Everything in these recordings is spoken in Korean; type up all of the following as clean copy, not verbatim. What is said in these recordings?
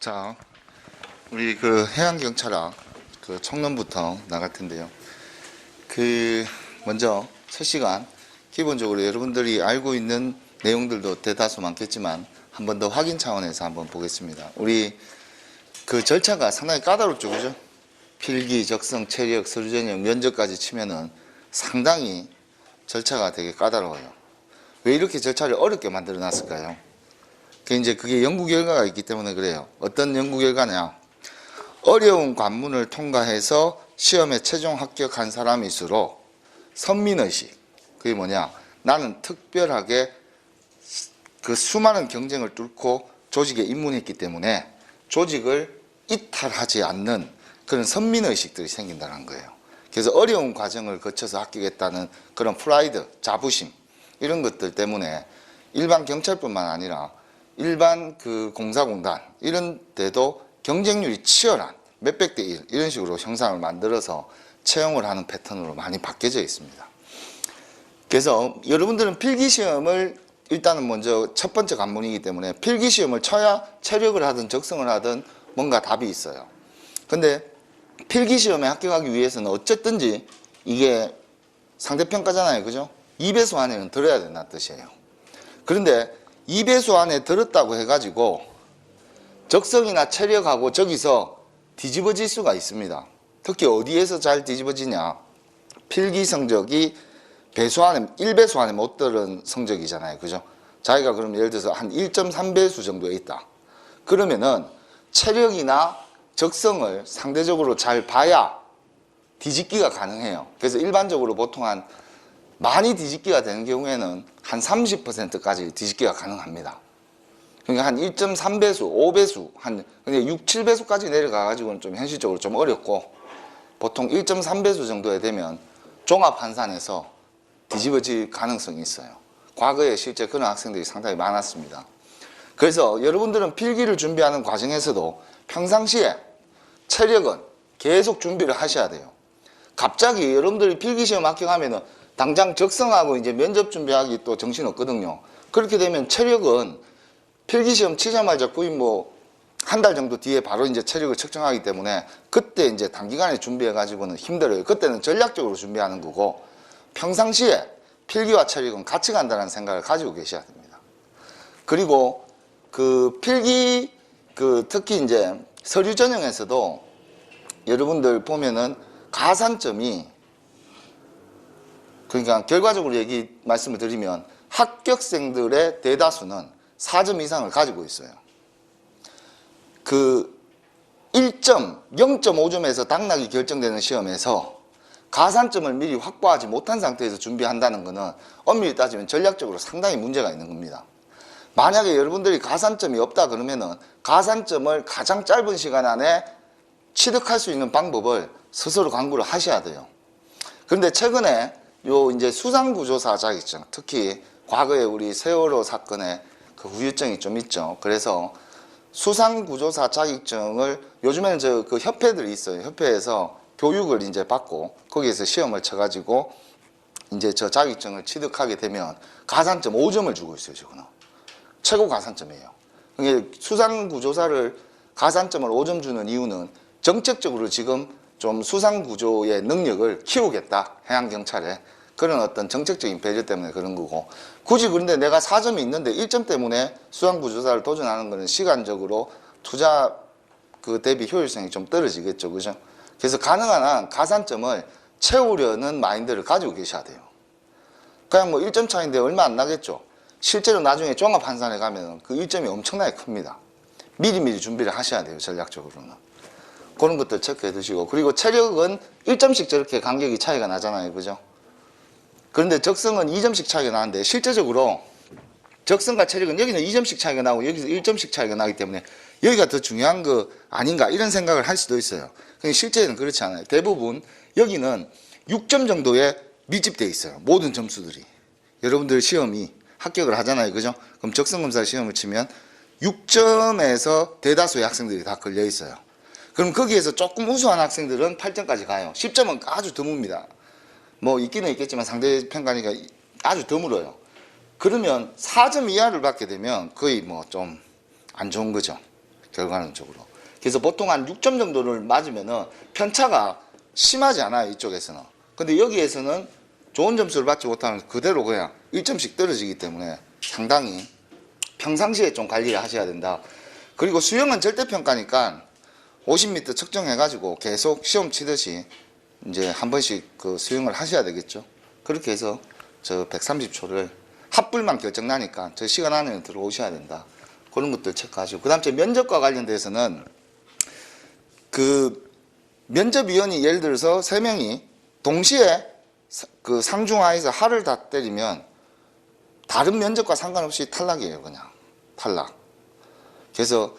자, 우리 그 해양경찰학 그 청론부터 나갈 텐데요. 먼저 첫 시간 기본적으로 여러분들이 알고 있는 내용들도 대다수 많겠지만 한 번 더 확인 차원에서 한번 보겠습니다. 우리 그 절차가 상당히 까다롭죠, 그죠? 필기, 적성, 체력, 서류 전형, 면접까지 치면은 상당히 절차가 되게 까다로워요. 왜 이렇게 절차를 어렵게 만들어 놨을까요? 그게 연구 결과가 있기 때문에 그래요. 어떤 연구 결과냐? 어려운 관문을 통과해서 시험에 최종 합격한 사람일수록 선민의식, 그게 뭐냐? 나는 특별하게 그 수많은 경쟁을 뚫고 조직에 입문했기 때문에 조직을 이탈하지 않는 그런 선민의식들이 생긴다는 거예요. 그래서 어려운 과정을 거쳐서 합격했다는 그런 프라이드, 자부심, 이런 것들 때문에 일반 경찰뿐만 아니라 일반 그 공사공단 이런 데도 경쟁률이 치열한 몇백 대 1 이런 식으로 형상을 만들어서 채용을 하는 패턴으로 많이 바뀌어져 있습니다. 그래서 여러분들은 필기시험을 일단은 먼저 첫 번째 관문이기 때문에 필기시험을 쳐야 체력을 하든 적성을 하든 뭔가 답이 있어요. 근데 필기시험에 합격하기 위해서는 어쨌든지 이게 상대평가잖아요, 그죠? 2배수 안에는 들어야 된다는 뜻이에요. 그런데 2배수 안에 들었다고 해가지고 적성이나 체력하고 저기서 뒤집어질 수가 있습니다. 특히 어디에서 잘 뒤집어지냐? 필기 성적이 배수 안에 1배수 안에 못 들은 성적이잖아요, 그죠? 자기가 그럼 예를 들어서 한 1.3배수 정도에 있다. 그러면은 체력이나 적성을 상대적으로 잘 봐야 뒤집기가 가능해요. 그래서 일반적으로 보통 한 많이 뒤집기가 되는 경우에는 한 30%까지 뒤집기가 가능합니다. 그러니까 한 1.3배수, 5배수, 한 6, 7배수까지 내려가가지고는 좀 현실적으로 좀 어렵고 보통 1.3배수 정도에 되면 종합 환산에서 뒤집어질 가능성이 있어요. 과거에 실제 그런 학생들이 상당히 많았습니다. 그래서 여러분들은 필기를 준비하는 과정에서도 평상시에 체력은 계속 준비를 하셔야 돼요. 갑자기 여러분들이 필기시험 합격하면은 당장 적성하고 이제 면접 준비하기 또 정신없거든요. 그렇게 되면 체력은 필기시험 치자마자 거의 한 달 정도 뒤에 바로 이제 체력을 측정하기 때문에 그때 이제 단기간에 준비해가지고는 힘들어요. 그때는 전략적으로 준비하는 거고 평상시에 필기와 체력은 같이 간다는 생각을 가지고 계셔야 됩니다. 그리고 그 필기, 특히 이제 서류 전형에서도 여러분들 보면은 가산점이 그러니까 결과적으로 말씀을 드리면 합격생들의 대다수는 4점 이상을 가지고 있어요. 그 0.5점에서 당락이 결정되는 시험에서 가산점을 미리 확보하지 못한 상태에서 준비한다는 것은 엄밀히 따지면 전략적으로 상당히 문제가 있는 겁니다. 만약에 여러분들이 가산점이 없다 그러면은 가산점을 가장 짧은 시간 안에 취득할 수 있는 방법을 스스로 강구를 하셔야 돼요. 그런데 최근에 이제 수상구조사 자격증, 특히 과거에 우리 세월호 사건에 그 후유증이 좀 있죠. 그래서 수상구조사 자격증을 요즘에는 그 협회들이 있어요. 협회에서 교육을 이제 받고 거기에서 시험을 쳐가지고 이제 저 자격증을 취득하게 되면 가산점 5점을 주고 있어요, 지금은. 최고 가산점이에요. 그러니까 수상구조사를 가산점을 5점 주는 이유는 정책적으로 지금 좀 수상구조의 능력을 키우겠다, 해양경찰에. 그런 어떤 정책적인 배려 때문에 그런 거고, 굳이 그런데 내가 4점이 있는데 1점 때문에 수상구조사를 도전하는 거는 시간적으로 투자 대비 효율성이 좀 떨어지겠죠, 그죠? 그래서 가능한 한 가산점을 채우려는 마인드를 가지고 계셔야 돼요. 그냥 1점 차인데 얼마 안 나겠죠? 실제로 나중에 종합 환산에 가면 그 1점이 엄청나게 큽니다. 미리미리 준비를 하셔야 돼요, 전략적으로는. 그런 것들 체크해 두시고, 그리고 체력은 1점씩 저렇게 간격이 차이가 나잖아요, 그죠? 그런데 적성은 2점씩 차이가 나는데 실제적으로 적성과 체력은 여기는 2점씩 차이가 나고 여기서 1점씩 차이가 나기 때문에 여기가 더 중요한 거 아닌가 이런 생각을 할 수도 있어요. 근데 실제는 그렇지 않아요. 대부분 여기는 6점 정도에 밀집되어 있어요, 모든 점수들이. 여러분들 시험이 합격을 하잖아요, 그죠? 그럼 적성검사 시험을 치면 6점에서 대다수의 학생들이 다 걸려 있어요. 그럼 거기에서 조금 우수한 학생들은 8점까지 가요. 10점은 아주 드뭅니다. 있기는 있겠지만 상대평가니까 아주 드물어요. 그러면 4점 이하를 받게 되면 거의 좀 안 좋은 거죠. 결과론적으로. 그래서 보통 한 6점 정도를 맞으면은 편차가 심하지 않아요, 이쪽에서는. 근데 여기에서는 좋은 점수를 받지 못하면 그대로 그냥 1점씩 떨어지기 때문에 상당히 평상시에 좀 관리를 하셔야 된다. 그리고 수영은 절대평가니까 50m 측정해가지고 계속 시험 치듯이 이제 한 번씩 그 수영을 하셔야 되겠죠. 그렇게 해서 저 130초를 합불만 결정나니까 저 시간 안에 들어오셔야 된다. 그런 것들 체크하시고. 그 다음 제 면접과 관련돼서는 그 면접위원이 예를 들어서 3명이 동시에 그 상중하에서 하를 다 때리면 다른 면접과 상관없이 탈락이에요. 그냥 탈락. 그래서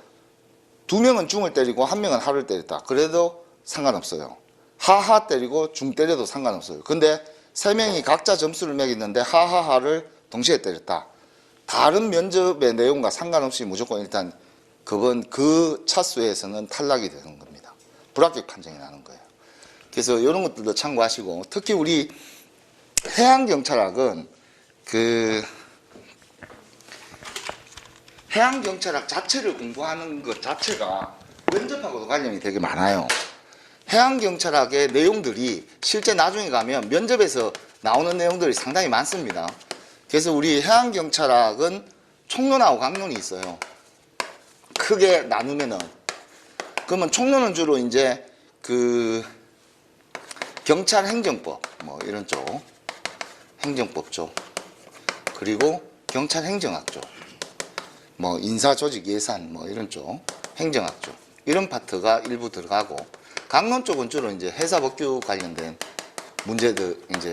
2명은 중을 때리고 1명은 하를 때렸다. 그래도 상관없어요. 하하 때리고 중 때려도 상관없어요. 근데 3명이 각자 점수를 매겼는데 하하하를 동시에 때렸다. 다른 면접의 내용과 상관없이 무조건 일단 그건 그 차수에서는 탈락이 되는 겁니다. 불합격 판정이 나는 거예요. 그래서 이런 것들도 참고하시고, 특히 우리 해양경찰학은 그 해양경찰학 자체를 공부하는 것 자체가 면접하고도 관련이 되게 많아요. 해양경찰학의 내용들이 실제 나중에 가면 면접에서 나오는 내용들이 상당히 많습니다. 그래서 우리 해양경찰학은 총론하고 강론이 있어요. 크게 나누면은. 그러면 총론은 주로 이제 그 경찰행정법 뭐 이런 쪽, 행정법 쪽, 그리고 경찰행정학 쪽, 뭐 인사조직 예산 뭐 이런 쪽, 행정학 쪽 이런 파트가 일부 들어가고, 강론 쪽은 주로 이제 회사법규 관련된 문제들, 이제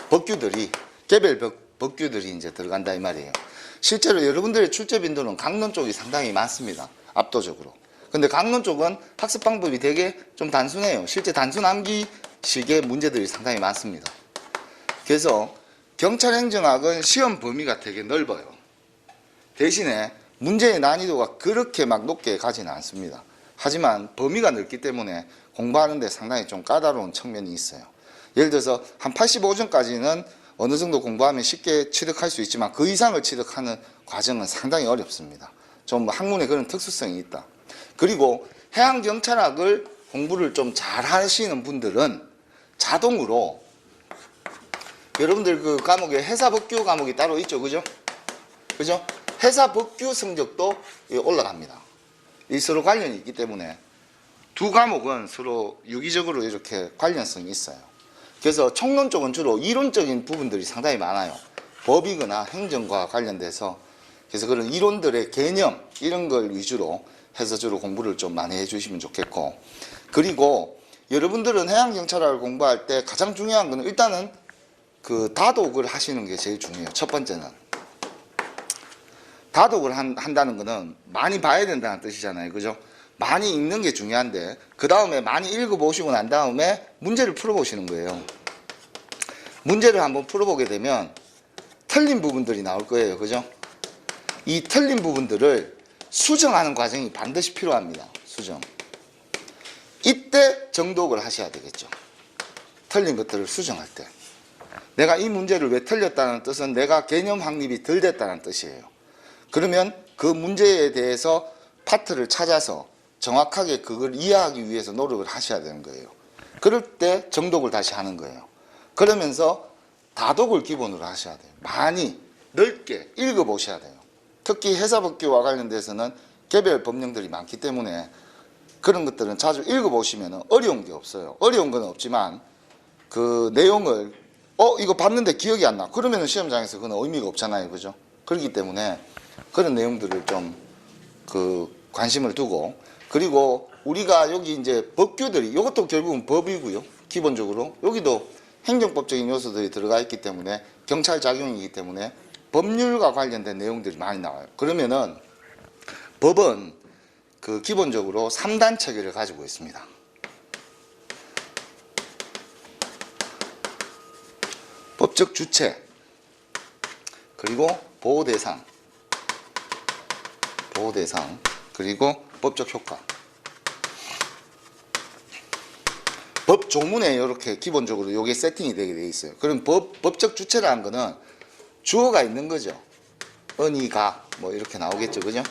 법규들이 개별 법규들이 이제 들어간다 이 말이에요. 실제로 여러분들의 출제 빈도는 강론 쪽이 상당히 많습니다. 압도적으로. 근데 강론 쪽은 학습 방법이 되게 좀 단순해요. 실제 단순 암기식의 문제들이 상당히 많습니다. 그래서 경찰행정학은 시험 범위가 되게 넓어요. 대신에 문제의 난이도가 그렇게 막 높게 가지는 않습니다. 하지만 범위가 넓기 때문에 공부하는데 상당히 좀 까다로운 측면이 있어요. 예를 들어서 한 85점까지는 어느 정도 공부하면 쉽게 취득할 수 있지만 그 이상을 취득하는 과정은 상당히 어렵습니다. 좀 학문에 그런 특수성이 있다. 그리고 해양경찰학을 공부를 좀 잘 하시는 분들은 자동으로 여러분들 그 과목에 해사법규 과목이 따로 있죠. 그죠? 그죠? 해사법규 성적도 올라갑니다. 이 서로 관련이 있기 때문에 두 과목은 서로 유기적으로 이렇게 관련성이 있어요. 그래서 총론 쪽은 주로 이론적인 부분들이 상당히 많아요. 법이거나 행정과 관련돼서. 그래서 그런 이론들의 개념 이런 걸 위주로 해서 주로 공부를 좀 많이 해주시면 좋겠고, 그리고 여러분들은 해양경찰학을 공부할 때 가장 중요한 거는 일단은 그 다독을 하시는 게 제일 중요해요. 첫 번째는 다독을 한다는 거는 많이 봐야 된다는 뜻이잖아요. 그죠? 많이 읽는 게 중요한데 그 다음에 많이 읽어보시고 난 다음에 문제를 풀어보시는 거예요. 문제를 한번 풀어보게 되면 틀린 부분들이 나올 거예요. 그죠? 이 틀린 부분들을 수정하는 과정이 반드시 필요합니다. 수정. 이때 정독을 하셔야 되겠죠. 틀린 것들을 수정할 때. 내가 이 문제를 왜 틀렸다는 뜻은 내가 개념 확립이 덜 됐다는 뜻이에요. 그러면 그 문제에 대해서 파트를 찾아서 정확하게 그걸 이해하기 위해서 노력을 하셔야 되는 거예요. 그럴 때 정독을 다시 하는 거예요. 그러면서 다독을 기본으로 하셔야 돼요. 많이 넓게 읽어보셔야 돼요. 특히 해사법규와 관련돼서는 개별 법령들이 많기 때문에 그런 것들은 자주 읽어보시면 어려운 게 없어요. 어려운 건 없지만 그 내용을 이거 봤는데 기억이 안 나. 그러면 시험장에서 그건 의미가 없잖아요. 그죠? 그렇기 때문에 그런 내용들을 좀 그 관심을 두고, 그리고 우리가 여기 이제 법규들이 이것도 결국은 법이고요. 기본적으로 여기도 행정법적인 요소들이 들어가 있기 때문에 경찰 작용이기 때문에 법률과 관련된 내용들이 많이 나와요. 그러면은 법은 그 기본적으로 3단 체계를 가지고 있습니다. 법적 주체, 그리고 보호대상, 그리고 법적 효과. 법 조문에 이렇게 기본적으로 이게 세팅이 되게 돼 있어요. 그럼 법적 주체라는 거는 주어가 있는 거죠. 은이가 뭐 이렇게 나오겠죠. 그죠?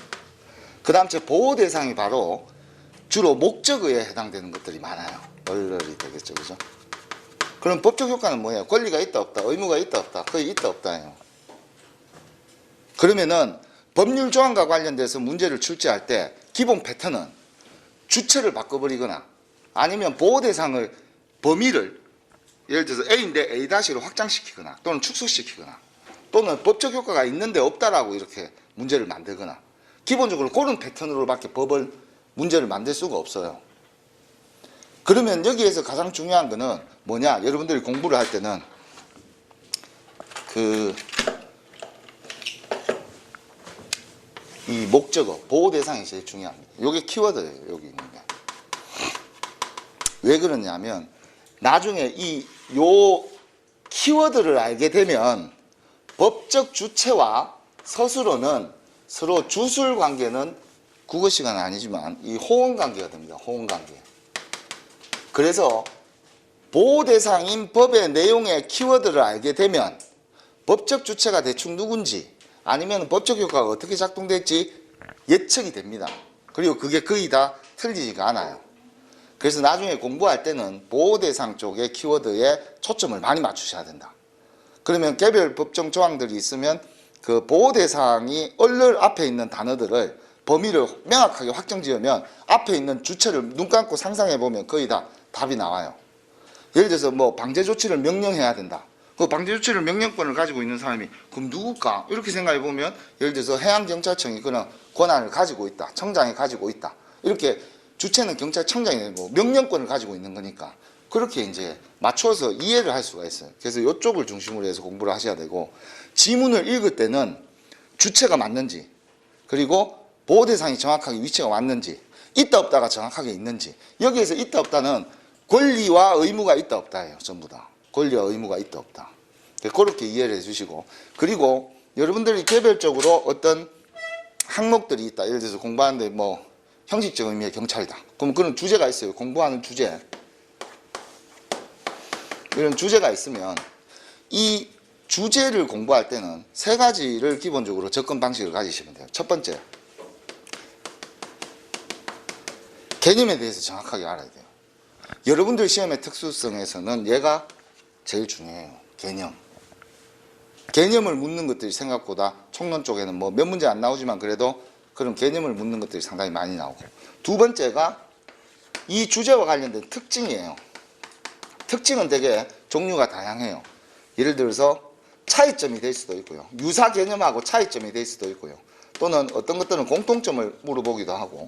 그 다음 제 보호 대상이 바로 주로 목적어에 해당되는 것들이 많아요. 얼얼이 되겠죠. 그죠? 그럼 법적 효과는 뭐예요? 권리가 있다 없다, 의무가 있다 없다, 거의 있다 없다예요. 그러면은 법률 조항과 관련돼서 문제를 출제할 때 기본 패턴은 주체를 바꿔버리거나 아니면 보호 대상을 범위를 예를 들어서 A인데 A-로 확장시키거나 또는 축소시키거나 또는 법적 효과가 있는데 없다라고 이렇게 문제를 만들거나 기본적으로 그런 패턴으로밖에 법을 문제를 만들 수가 없어요. 그러면 여기에서 가장 중요한 거는 뭐냐? 여러분들이 공부를 할 때는 이 목적어, 보호 대상이 제일 중요합니다. 이게 키워드예요. 여기 있는 게. 왜 그러냐면 나중에 요 키워드를 알게 되면 법적 주체와 서술어는 서로 주술 관계는 국어 시간은 아니지만 이 호응 관계가 됩니다. 호응 관계. 그래서 보호 대상인 법의 내용의 키워드를 알게 되면 법적 주체가 대충 누군지 아니면 법적 효과가 어떻게 작동될지 예측이 됩니다. 그리고 그게 거의 다 틀리지가 않아요. 그래서 나중에 공부할 때는 보호 대상 쪽의 키워드에 초점을 많이 맞추셔야 된다. 그러면 개별 법정 조항들이 있으면 그 보호 대상이 얼른 앞에 있는 단어들을 범위를 명확하게 확정지으면 앞에 있는 주체를 눈 감고 상상해 보면 거의 다 답이 나와요. 예를 들어서 뭐 방제 조치를 명령해야 된다. 그 방제 조치를 명령권을 가지고 있는 사람이 그럼 누굴까? 이렇게 생각해 보면 예를 들어서 해양경찰청이 그런 권한을 가지고 있다. 청장이 가지고 있다. 이렇게 주체는 경찰청장이 되고 명령권을 가지고 있는 거니까 그렇게 이제 맞춰서 이해를 할 수가 있어요. 그래서 이쪽을 중심으로 해서 공부를 하셔야 되고 지문을 읽을 때는 주체가 맞는지 그리고 보호 대상이 정확하게 위치가 맞는지 있다 없다가 정확하게 있는지 여기에서 있다 없다는 권리와 의무가 있다 없다예요. 전부 다. 권리와 의무가 있다 없다. 그렇게 이해를 해주시고 그리고 여러분들이 개별적으로 어떤 항목들이 있다. 예를 들어서 공부하는데 뭐 형식적 의미의 경찰이다. 그럼 그런 주제가 있어요. 공부하는 주제. 이런 주제가 있으면 이 주제를 공부할 때는 세 가지를 기본적으로 접근 방식을 가지시면 돼요. 첫 번째, 개념에 대해서 정확하게 알아야 돼요. 여러분들 시험의 특수성에서는 얘가 제일 중요해요. 개념. 개념을 묻는 것들이 생각보다 총론 쪽에는 뭐 몇 문제 안 나오지만 그래도 그런 개념을 묻는 것들이 상당히 많이 나오고 두 번째가 이 주제와 관련된 특징이에요. 특징은 되게 종류가 다양해요. 예를 들어서 차이점이 될 수도 있고요. 유사 개념하고 차이점이 될 수도 있고요. 또는 어떤 것들은 공통점을 물어보기도 하고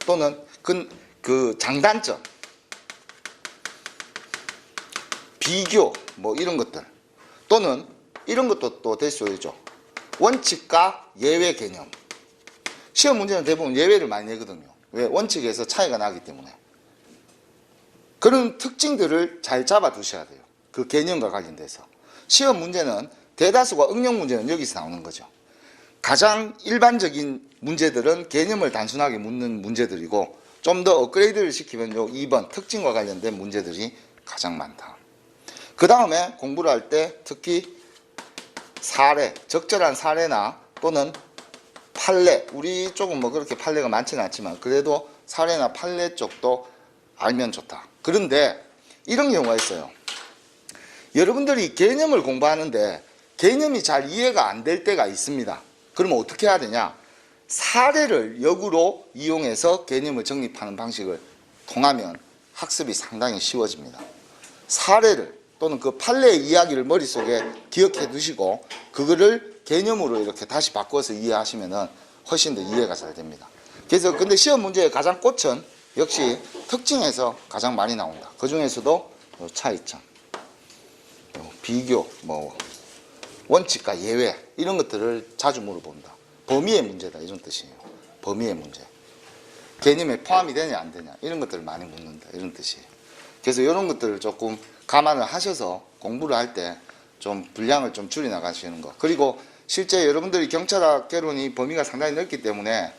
또는 그 장단점, 비교 뭐 이런 것들 또는 이런 것도 또 될 수 있죠. 원칙과 예외 개념. 시험 문제는 대부분 예외를 많이 내거든요. 왜? 원칙에서 차이가 나기 때문에. 그런 특징들을 잘 잡아 두셔야 돼요. 그 개념과 관련돼서. 시험 문제는 대다수가 응용 문제는 여기서 나오는 거죠. 가장 일반적인 문제들은 개념을 단순하게 묻는 문제들이고 좀 더 업그레이드를 시키면 요 2번 특징과 관련된 문제들이 가장 많다. 그 다음에 공부를 할 때 특히 사례, 적절한 사례나 또는 판례, 우리 쪽은 뭐 그렇게 판례가 많지는 않지만 그래도 사례나 판례 쪽도 알면 좋다. 그런데 이런 경우가 있어요. 여러분들이 개념을 공부하는데 개념이 잘 이해가 안 될 때가 있습니다. 그러면 어떻게 해야 되냐? 사례를 역으로 이용해서 개념을 정립하는 방식을 통하면 학습이 상당히 쉬워집니다. 사례를 또는 그 판례의 이야기를 머릿속에 기억해 두시고 그거를 개념으로 이렇게 다시 바꿔서 이해하시면 훨씬 더 이해가 잘 됩니다. 그래서 근데 시험 문제의 가장 꽃은 역시 특징에서 가장 많이 나온다. 그 중에서도 차이점, 비교, 뭐 원칙과 예외 이런 것들을 자주 물어본다. 범위의 문제다 이런 뜻이에요. 범위의 문제. 개념에 포함이 되냐 안 되냐 이런 것들을 많이 묻는다 이런 뜻이에요. 그래서 이런 것들을 조금 감안을 하셔서 공부를 할 때 좀 분량을 좀 줄여 나가시는 거. 그리고 실제 여러분들이 경찰학 개론이 범위가 상당히 넓기 때문에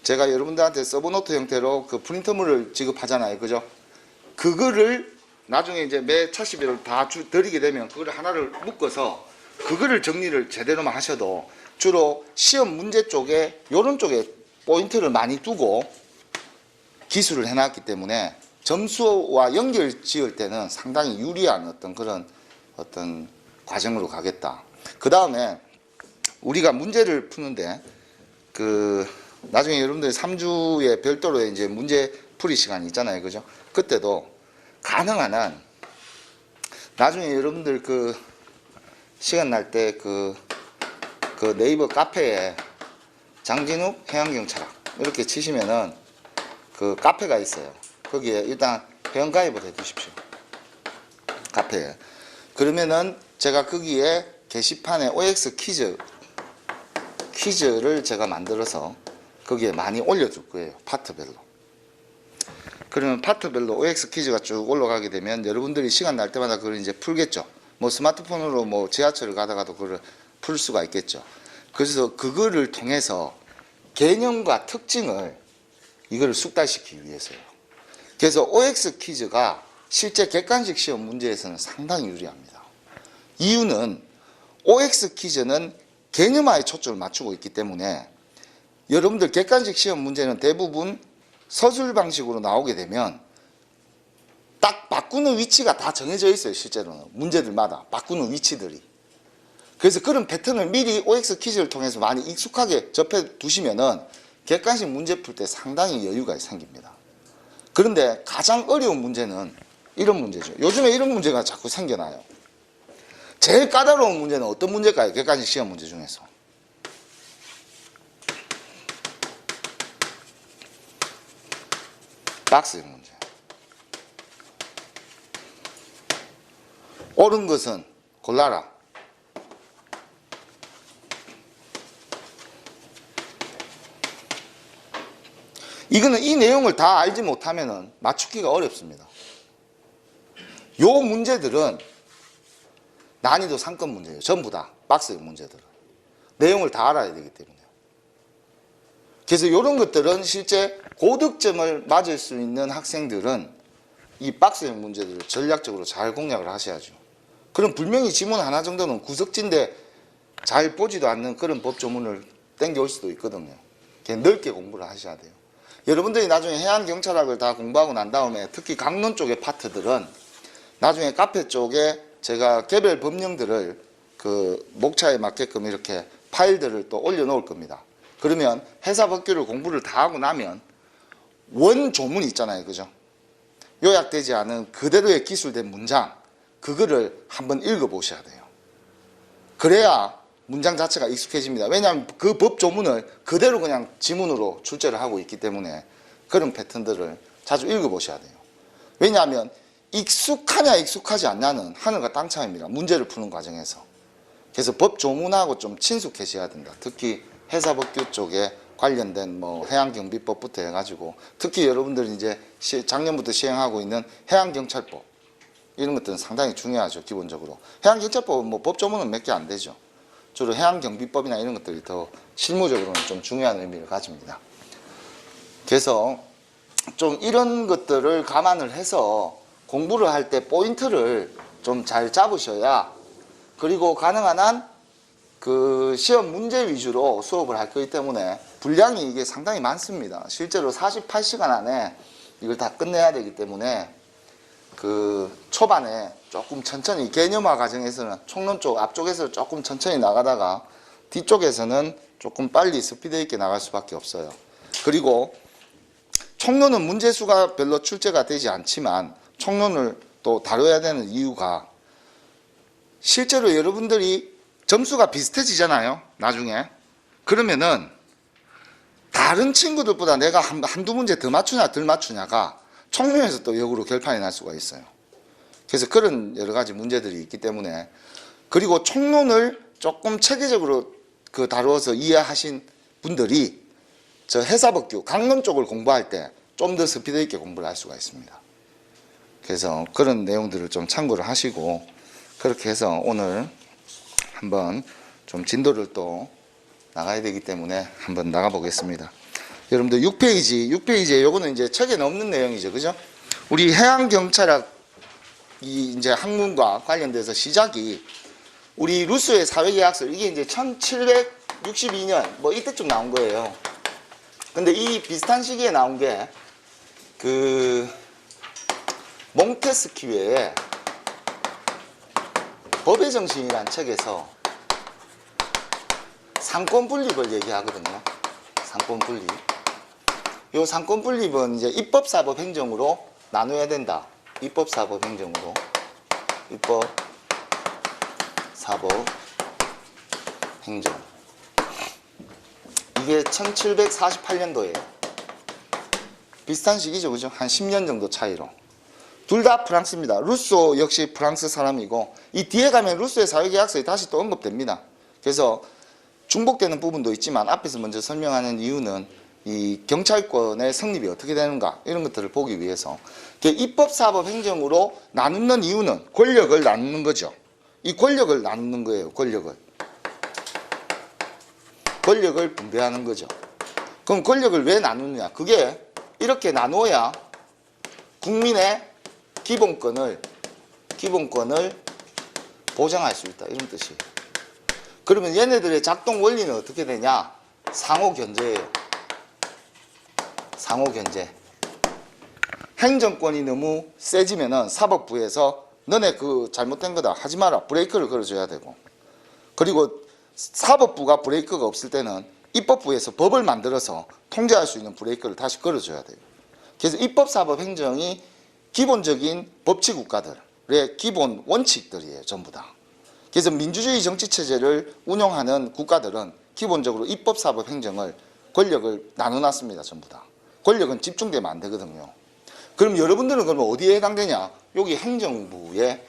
제가 여러분들한테 서브노트 형태로 그 프린터물을 지급하잖아요. 그죠? 그거를 나중에 이제 매 차시비를 다 드리게 되면 그거를 하나를 묶어서 그거를 정리를 제대로만 하셔도 주로 시험 문제 쪽에 요런 쪽에 포인트를 많이 두고 기술을 해놨기 때문에 점수와 연결 지을 때는 상당히 유리한 어떤 과정으로 가겠다. 그 다음에 우리가 문제를 푸는데 나중에 여러분들이 3주에 별도로 이제 문제 풀이 시간이 있잖아요. 그죠? 그때도 가능한 한 나중에 여러분들 시간 날 때 네이버 카페에 장진욱 해양경찰학 이렇게 치시면은 카페가 있어요. 거기에 일단 회원가입을 해 두십시오. 카페에. 그러면은 제가 거기에 게시판에 OX 퀴즈를 제가 만들어서 거기에 많이 올려줄 거예요. 파트별로. 그러면 파트별로 OX 퀴즈가 쭉 올라가게 되면 여러분들이 시간 날 때마다 그걸 이제 풀겠죠. 뭐 스마트폰으로 뭐 지하철을 가다가도 그걸 풀 수가 있겠죠. 그래서 그거를 통해서 개념과 특징을 이거를 숙달시키기 위해서요. 그래서 OX 퀴즈가 실제 객관식 시험 문제에서는 상당히 유리합니다. 이유는 OX 퀴즈는 개념화에 초점을 맞추고 있기 때문에 여러분들 객관식 시험 문제는 대부분 서술 방식으로 나오게 되면 딱 바꾸는 위치가 다 정해져 있어요. 실제로는 문제들마다 바꾸는 위치들이. 그래서 그런 패턴을 미리 OX 퀴즈를 통해서 많이 익숙하게 접해 두시면은 객관식 문제 풀 때 상당히 여유가 생깁니다. 그런데 가장 어려운 문제는 이런 문제죠. 요즘에 이런 문제가 자꾸 생겨나요. 제일 까다로운 문제는 어떤 문제일까요? 객관식 시험 문제 중에서. 박스형 문제. 옳은 것은 골라라. 이거는 이 내용을 다 알지 못하면은 맞추기가 어렵습니다. 요 문제들은 난이도 상권 문제예요. 전부 다 박스형 문제들은 내용을 다 알아야 되기 때문에. 그래서 이런 것들은 실제 고득점을 맞을 수 있는 학생들은 이 박스형 문제들을 전략적으로 잘 공략을 하셔야죠. 그럼 분명히 지문 하나 정도는 구석진데 잘 보지도 않는 그런 법조문을 땡겨올 수도 있거든요. 그냥 넓게 공부를 하셔야 돼요. 여러분들이 나중에 해양경찰학을 다 공부하고 난 다음에 특히 강론 쪽의 파트들은 나중에 카페 쪽에 제가 개별 법령들을 목차에 맞게끔 이렇게 파일들을 또 올려놓을 겁니다. 그러면 해사법규를 공부를 다 하고 나면 원조문 있잖아요. 그죠? 요약되지 않은 그대로의 기술된 문장, 그거를 한번 읽어보셔야 돼요. 그래야 문장 자체가 익숙해집니다. 왜냐하면 그 법조문을 그대로 그냥 지문으로 출제를 하고 있기 때문에 그런 패턴들을 자주 읽어보셔야 돼요. 왜냐하면 익숙하냐 익숙하지 않냐는 하늘과 땅 차이입니다. 문제를 푸는 과정에서. 그래서 법조문하고 좀 친숙해져야 된다. 특히 해사법규 쪽에 관련된 뭐 해양경비법부터 해가지고 특히 여러분들이 이제 작년부터 시행하고 있는 해양경찰법 이런 것들은 상당히 중요하죠. 기본적으로 해양경찰법은 뭐 법조문은 몇 개 안 되죠. 주로 해양경비법이나 이런 것들이 더 실무적으로는 좀 중요한 의미를 가집니다. 그래서 좀 이런 것들을 감안을 해서 공부를 할 때 포인트를 좀 잘 잡으셔야, 그리고 가능한 한 시험 문제 위주로 수업을 할 거기 때문에 분량이 이게 상당히 많습니다. 실제로 48시간 안에 이걸 다 끝내야 되기 때문에 초반에 조금 천천히 개념화 과정에서는 총론 쪽 앞쪽에서 조금 천천히 나가다가 뒤쪽에서는 조금 빨리 스피드 있게 나갈 수밖에 없어요. 그리고 총론은 문제수가 별로 출제가 되지 않지만 총론을 또 다뤄야 되는 이유가 실제로 여러분들이 점수가 비슷해지잖아요. 나중에. 그러면은 다른 친구들보다 내가 한두 문제 더 맞추냐 덜 맞추냐가 총론에서 또 역으로 결판이 날 수가 있어요. 그래서 그런 여러 가지 문제들이 있기 때문에, 그리고 총론을 조금 체계적으로 다루어서 이해하신 분들이 저 해사법규 강론 쪽을 공부할 때 좀 더 스피드 있게 공부를 할 수가 있습니다. 그래서 그런 내용들을 좀 참고를 하시고, 그렇게 해서 오늘 한번 좀 진도를 또 나가야 되기 때문에 한번 나가 보겠습니다. 여러분들 6페이지에 요거는 이제 책에 없는 내용이죠. 그죠? 우리 해양경찰학 이제 학문과 관련돼서 시작이 우리 루소의 사회계약서, 이게 이제 1762년 뭐 이때쯤 나온 거예요. 근데 이 비슷한 시기에 나온 게 그 몽테스키웨의 법의 정신이라는 책에서 상권 분립을 얘기하거든요. 상권 분립. 요 상권 분립은 이제 입법, 사법, 행정으로 나눠야 된다. 입법, 사법, 행정으로. 입법, 사법, 행정. 이게 1748년도예요. 비슷한 시기죠, 그죠? 한 10년 정도 차이로. 둘 다 프랑스입니다. 루소 역시 프랑스 사람이고, 이 뒤에 가면 루소의 사회계약서에 다시 또 언급됩니다. 그래서 중복되는 부분도 있지만 앞에서 먼저 설명하는 이유는 이 경찰권의 성립이 어떻게 되는가 이런 것들을 보기 위해서 입법, 사법, 행정으로 나누는 이유는 권력을 나누는 거죠. 이 권력을 나누는 거예요. 권력을 분배하는 거죠. 그럼 권력을 왜 나누느냐? 그게 이렇게 나눠야 국민의 기본권을 보장할 수 있다. 이런 뜻이에요. 그러면 얘네들의 작동 원리는 어떻게 되냐? 상호견제예요. 상호견제. 행정권이 너무 세지면은 사법부에서 너네 그 잘못된 거다 하지 마라. 브레이크를 걸어줘야 되고. 그리고 사법부가 브레이크가 없을 때는 입법부에서 법을 만들어서 통제할 수 있는 브레이크를 다시 걸어줘야 돼요. 그래서 입법, 사법, 행정이 기본적인 법치 국가들의 기본 원칙들이에요. 전부 다. 그래서 민주주의 정치체제를 운영하는 국가들은 기본적으로 입법, 사법, 행정을 권력을 나눠놨습니다. 전부 다. 권력은 집중되면 안 되거든요. 그럼 여러분들은 그러면 어디에 해당되냐? 여기 행정부의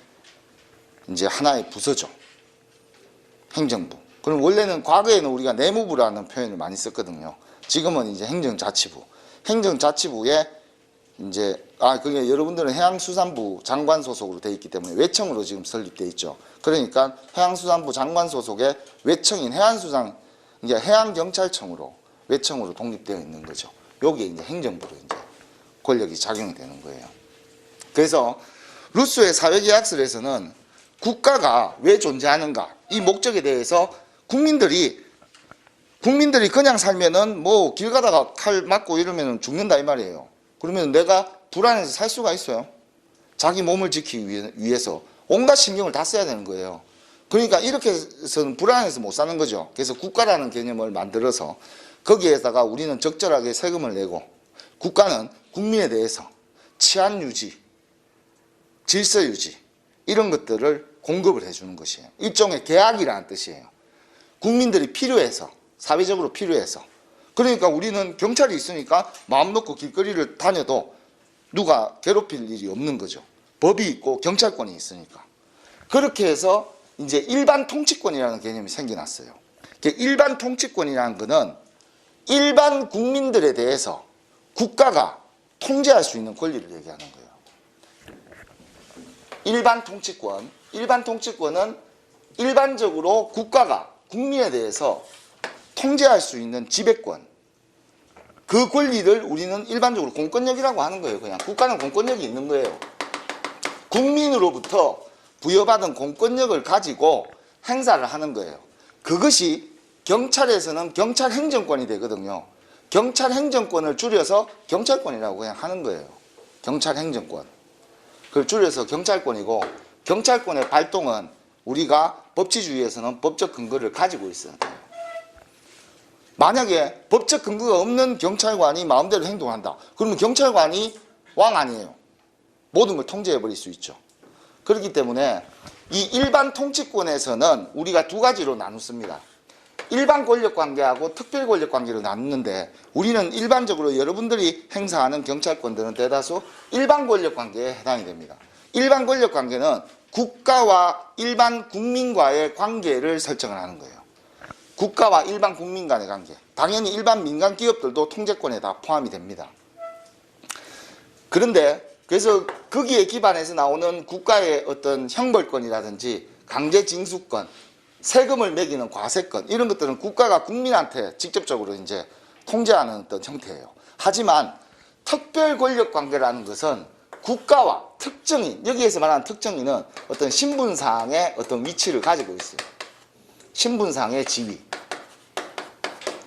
이제 하나의 부서죠. 행정부. 그럼 원래는 과거에는 우리가 내무부라는 표현을 많이 썼거든요. 지금은 이제 행정자치부. 행정자치부에 이제 그게 여러분들은 해양수산부 장관 소속으로 되어 있기 때문에 외청으로 지금 설립되어 있죠. 그러니까 해양수산부 장관 소속의 외청인 해안수산 이제 해양경찰청으로 외청으로 독립되어 있는 거죠. 여기에 이제 행정부로 이제 권력이 작용이 되는 거예요. 그래서 루소의 사회계약서에서는 국가가 왜 존재하는가 이 목적에 대해서 국민들이 그냥 살면은 뭐 길 가다가 칼 맞고 이러면 죽는다 이 말이에요. 그러면 내가 불안해서 살 수가 있어요. 자기 몸을 지키기 위해서 온갖 신경을 다 써야 되는 거예요. 그러니까 이렇게 해서는 불안해서 못 사는 거죠. 그래서 국가라는 개념을 만들어서 거기에다가 우리는 적절하게 세금을 내고 국가는 국민에 대해서 치안 유지, 질서 유지 이런 것들을 공급을 해주는 것이에요. 일종의 계약이라는 뜻이에요. 국민들이 필요해서 사회적으로 필요해서 그러니까 우리는 경찰이 있으니까 마음 놓고 길거리를 다녀도 누가 괴롭힐 일이 없는 거죠. 법이 있고 경찰권이 있으니까. 그렇게 해서 이제 일반 통치권이라는 개념이 생겨났어요. 일반 통치권이라는 것은 일반 국민들에 대해서 국가가 통제할 수 있는 권리를 얘기하는 거예요. 일반 통치권은 일반적으로 국가가 국민에 대해서 통제할 수 있는 지배권, 그 권리를 우리는 일반적으로 공권력이라고 하는 거예요. 그냥 국가는 공권력이 있는 거예요. 국민으로부터 부여받은 공권력을 가지고 행사를 하는 거예요. 그것이 경찰에서는 경찰행정권이 되거든요. 경찰행정권을 줄여서 경찰권이라고 그냥 하는 거예요. 경찰행정권. 그걸 줄여서 경찰권이고 경찰권의 발동은 우리가 법치주의에서는 법적 근거를 가지고 있어요. 만약에 법적 근거가 없는 경찰관이 마음대로 행동한다. 그러면 경찰관이 왕 아니에요. 모든 걸 통제해버릴 수 있죠. 그렇기 때문에 이 일반 통치권에서는 우리가 두 가지로 나누습니다. 일반 권력관계하고 특별 권력관계로 나누는데 우리는 일반적으로 여러분들이 행사하는 경찰권들은 대다수 일반 권력관계에 해당이 됩니다. 일반 권력관계는 국가와 일반 국민과의 관계를 설정을 하는 거예요. 국가와 일반 국민 간의 관계. 당연히 일반 민간 기업들도 통제권에 다 포함이 됩니다. 그런데 그래서 거기에 기반해서 나오는 국가의 어떤 형벌권이라든지 강제징수권, 세금을 매기는 과세권 이런 것들은 국가가 국민한테 직접적으로 이제 통제하는 어떤 형태예요. 하지만 특별 권력 관계라는 것은 국가와 특정인, 여기에서 말하는 특정인은 어떤 신분상의 어떤 위치를 가지고 있어요. 신분상의 지위.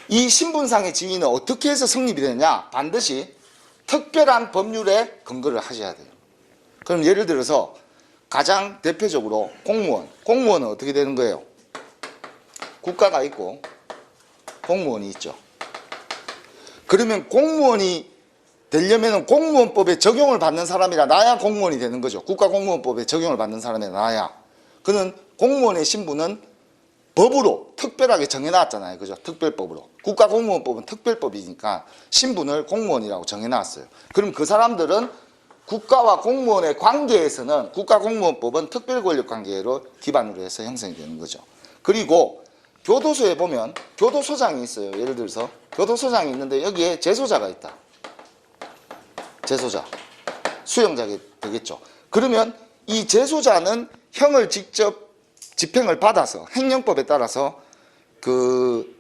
이 신분상의 지위는 어떻게 해서 성립이 되느냐? 반드시 특별한 법률에 근거를 하셔야 돼요. 그럼 예를 들어서 가장 대표적으로 공무원은 어떻게 되는 거예요? 국가가 있고 공무원이 있죠. 그러면 공무원이 되려면 공무원법에 적용을 받는 사람이라 나야 공무원이 되는 거죠. 국가공무원법에 적용을 받는 사람이라 나야. 그는 공무원의 신분은 법으로 특별하게 정해놨잖아요. 그죠? 특별법으로. 국가공무원법은 특별법이니까 신분을 공무원이라고 정해놨어요. 그럼 그 사람들은 국가와 공무원의 관계에서는 국가공무원법은 특별권력관계로 기반으로 해서 형성이 되는 거죠. 그리고 교도소에 보면 교도소장이 있어요. 예를 들어서 교도소장이 있는데 여기에 재소자가 있다. 재소자. 수용자가 되겠죠. 그러면 이 재소자는 형을 직접 집행을 받아서 행정법에 따라서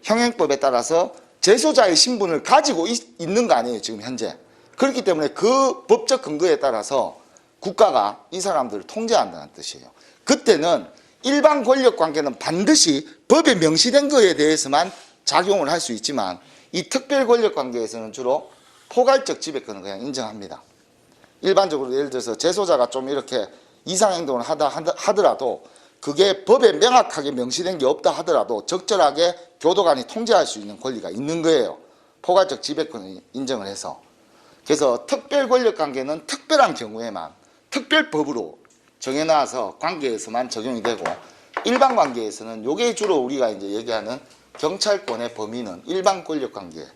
형행법에 따라서 재소자의 신분을 가지고 있는 거 아니에요. 지금 현재. 그렇기 때문에 그 법적 근거에 따라서 국가가 이 사람들을 통제한다는 뜻이에요. 그때는 일반 권력 관계는 반드시 법에 명시된 거에 대해서만 작용을 할 수 있지만 이 특별 권력 관계에서는 주로 포괄적 지배권을 그냥 인정합니다. 일반적으로 예를 들어서 재소자가 좀 이렇게 이상행동을 하더라도 그게 법에 명확하게 명시된 게 없다 하더라도 적절하게 교도관이 통제할 수 있는 권리가 있는 거예요. 포괄적 지배권을 인정을 해서. 그래서 특별 권력 관계는 특별한 경우에만 특별법으로 정해놔서 관계에서만 적용이 되고 일반 관계에서는 요게 주로 우리가 이제 얘기하는 경찰권의 범위는 일반 권력 관계에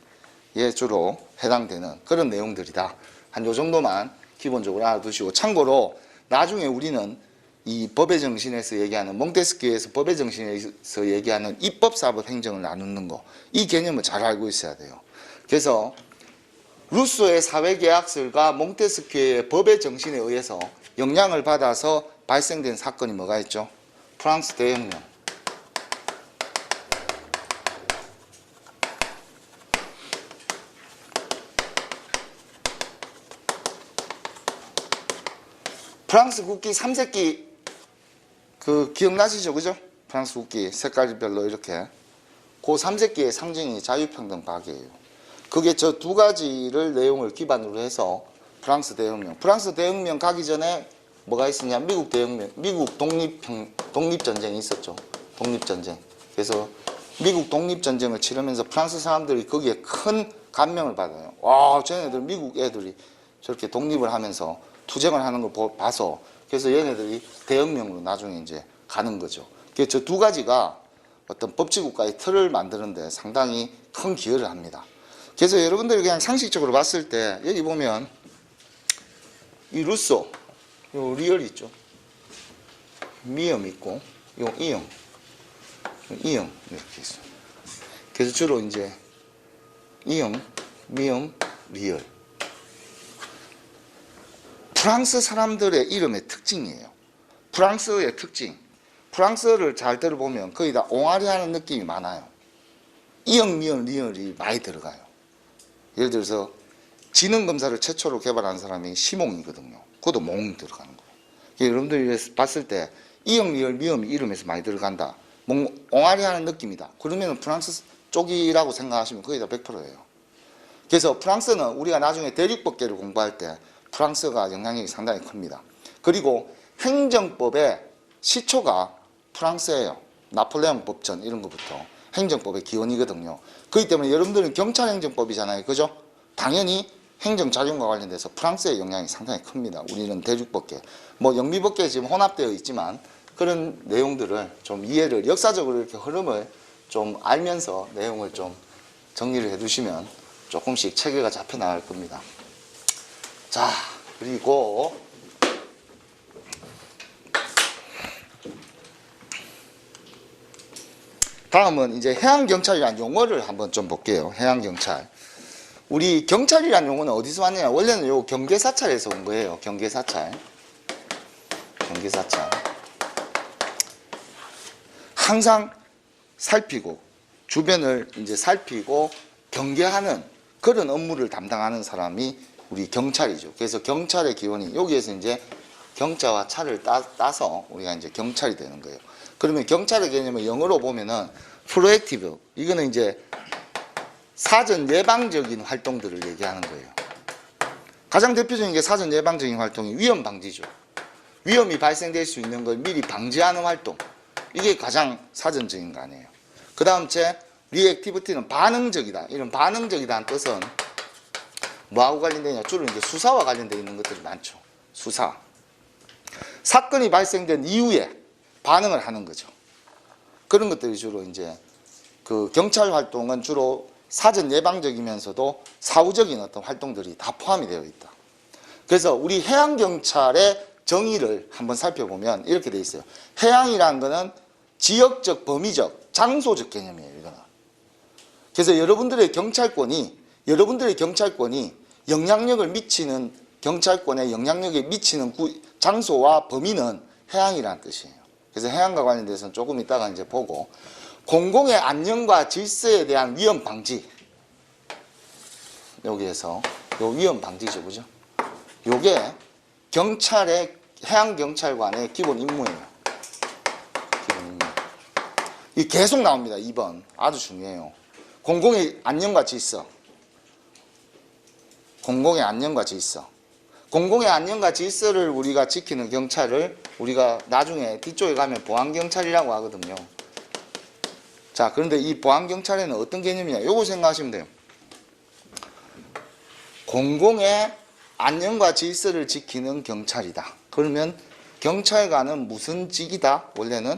주로 해당되는 그런 내용들이다. 한 요 정도만 기본적으로 알아두시고 참고로 나중에 우리는 이 법의 정신에서 얘기하는 몽테스키에서 법의 정신에서 얘기하는 입법사법 행정을 나누는 거 이 개념을 잘 알고 있어야 돼요. 그래서 루소의 사회계약설과 몽테스키의 법의 정신에 의해서 영향을 받아서 발생된 사건이 뭐가 있죠? 프랑스 대혁명. 프랑스 국기 3색기 기억나시죠? 그죠? 프랑스 국기 색깔별로 이렇게 그 3색기의 상징이 자유평등 박이에요. 그게 저 두 가지를 내용을 기반으로 해서 프랑스 대혁명 가기 전에 뭐가 있었냐? 미국 대혁명, 미국 독립전쟁이 있었죠. 독립전쟁. 그래서 미국 독립전쟁을 치르면서 프랑스 사람들이 거기에 큰 감명을 받아요. 와, 쟤네들 미국 애들이 저렇게 독립을 하면서 투쟁을 하는 걸 봐서 그래서 얘네들이 대혁명으로 나중에 이제 가는 거죠. 그래서 저 두 가지가 어떤 법치국가의 틀을 만드는데 상당히 큰 기여를 합니다. 그래서 여러분들이 그냥 상식적으로 봤을 때 여기 보면 이 루소, 요 리얼 있죠. 미음 있고 요 이음 이렇게 있어요. 그래서 주로 이제 이음, 미음, 리얼. 프랑스 사람들의 이름의 특징이에요. 프랑스의 특징. 프랑스를 잘 들어보면 거의 다 옹알이 하는 느낌이 많아요. 이응, 미응, 리을이 많이 들어가요. 예를 들어서 지능검사를 최초로 개발한 사람이 시몽이거든요. 그것도 몽 들어가는 거예요. 여러분들이 봤을 때 이응, 리을, 미음이 이름에서 많이 들어간다. 옹알이 하는 느낌이다. 그러면 프랑스 쪽이라고 생각하시면 거의 다 100%예요. 그래서 프랑스는 우리가 나중에 대륙법계를 공부할 때 프랑스가 영향력이 상당히 큽니다. 그리고 행정법의 시초가 프랑스예요. 나폴레옹 법전 이런 것부터 행정법의 기원이거든요. 그렇기 때문에 여러분들은 경찰행정법이잖아요. 그죠? 당연히 행정작용과 관련돼서 프랑스의 영향이 상당히 큽니다. 우리는 대륙법계. 뭐 영미법계에 지금 혼합되어 있지만 그런 내용들을 좀 이해를 역사적으로 이렇게 흐름을 좀 알면서 내용을 좀 정리를 해두시면 조금씩 체계가 잡혀 나갈 겁니다. 자, 그리고 다음은 이제 해양경찰이라는 용어를 한번 좀 볼게요. 해양경찰. 우리 경찰이라는 용어는 어디서 왔느냐? 원래는 요 경계사찰에서 온 거예요. 경계사찰. 항상 살피고, 주변을 이제 살피고 경계하는 그런 업무를 담당하는 사람이 우리 경찰이죠. 그래서 경찰의 기원이 여기에서 이제 경자와 차를 따서 우리가 이제 경찰이 되는 거예요. 그러면 경찰의 개념을 영어로 보면은 프로액티브. 이거는 이제 사전 예방적인 활동들을 얘기하는 거예요. 가장 대표적인 게 사전 예방적인 활동이 위험 방지죠. 위험이 발생될 수 있는 걸 미리 방지하는 활동. 이게 가장 사전적인 거 아니에요. 그 다음 째 리액티비티는 반응적이다. 이런 반응적이다는 뜻은 뭐하고 관련되냐? 주로 이제 수사와 관련되어 있는 것들이 많죠. 수사. 사건이 발생된 이후에 반응을 하는 거죠. 그런 것들이 주로 이제 그 경찰 활동은 주로 사전 예방적이면서도 사후적인 어떤 활동들이 다 포함이 되어 있다. 그래서 우리 해양경찰의 정의를 한번 살펴보면 이렇게 되어 있어요. 해양이라는 거는 지역적, 범위적, 장소적 개념이에요. 이거는. 그래서 여러분들의 경찰권이 영향력을 미치는 경찰권의 영향력에 미치는 장소와 범위는 해양이라는 뜻이에요. 그래서 해양과 관련돼서는 조금 이따가 이제 보고 공공의 안녕과 질서에 대한 위험 방지. 여기에서 요 위험 방지죠, 그죠? 요게 경찰의 해양경찰관의 기본 임무예요. 기본 임무. 이 계속 나옵니다. 2번 아주 중요해요. 공공의 안녕과 질서. 공공의 안녕과 질서. 공공의 안녕과 질서를 우리가 지키는 경찰을 우리가 나중에 뒤쪽에 가면 보안경찰이라고 하거든요. 자, 그런데 이 보안경찰에는 어떤 개념이냐? 요거 생각하시면 돼요. 공공의 안녕과 질서를 지키는 경찰이다. 그러면 경찰관은 무슨 직이다? 원래는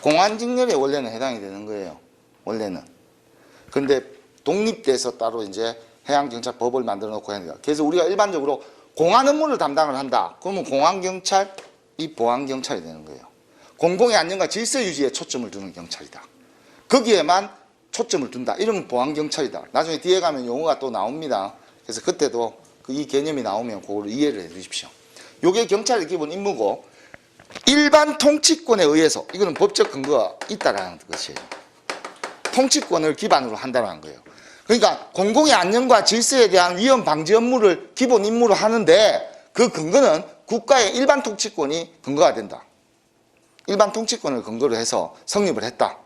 공안직렬에 원래는 해당이 되는 거예요. 원래는. 그런데 독립돼서 따로 이제 해양경찰법을 만들어 놓고 합니다. 그래서 우리가 일반적으로 공안 업무를 담당을 한다. 그러면 공안경찰이 보안경찰이 되는 거예요. 공공의 안녕과 질서 유지에 초점을 두는 경찰이다. 거기에만 초점을 둔다. 이러면 보안경찰이다. 나중에 뒤에 가면 용어가 또 나옵니다. 그래서 그때도 이 개념이 나오면 그걸 이해를 해 주십시오. 이게 경찰의 기본 임무고 일반 통치권에 의해서 이거는 법적 근거가 있다라는 것이에요. 통치권을 기반으로 한다는 거예요. 그러니까 공공의 안녕과 질서에 대한 위험 방지 업무를 기본 임무로 하는데 그 근거는 국가의 일반 통치권이 근거가 된다. 일반 통치권을 근거로 해서 성립을 했다.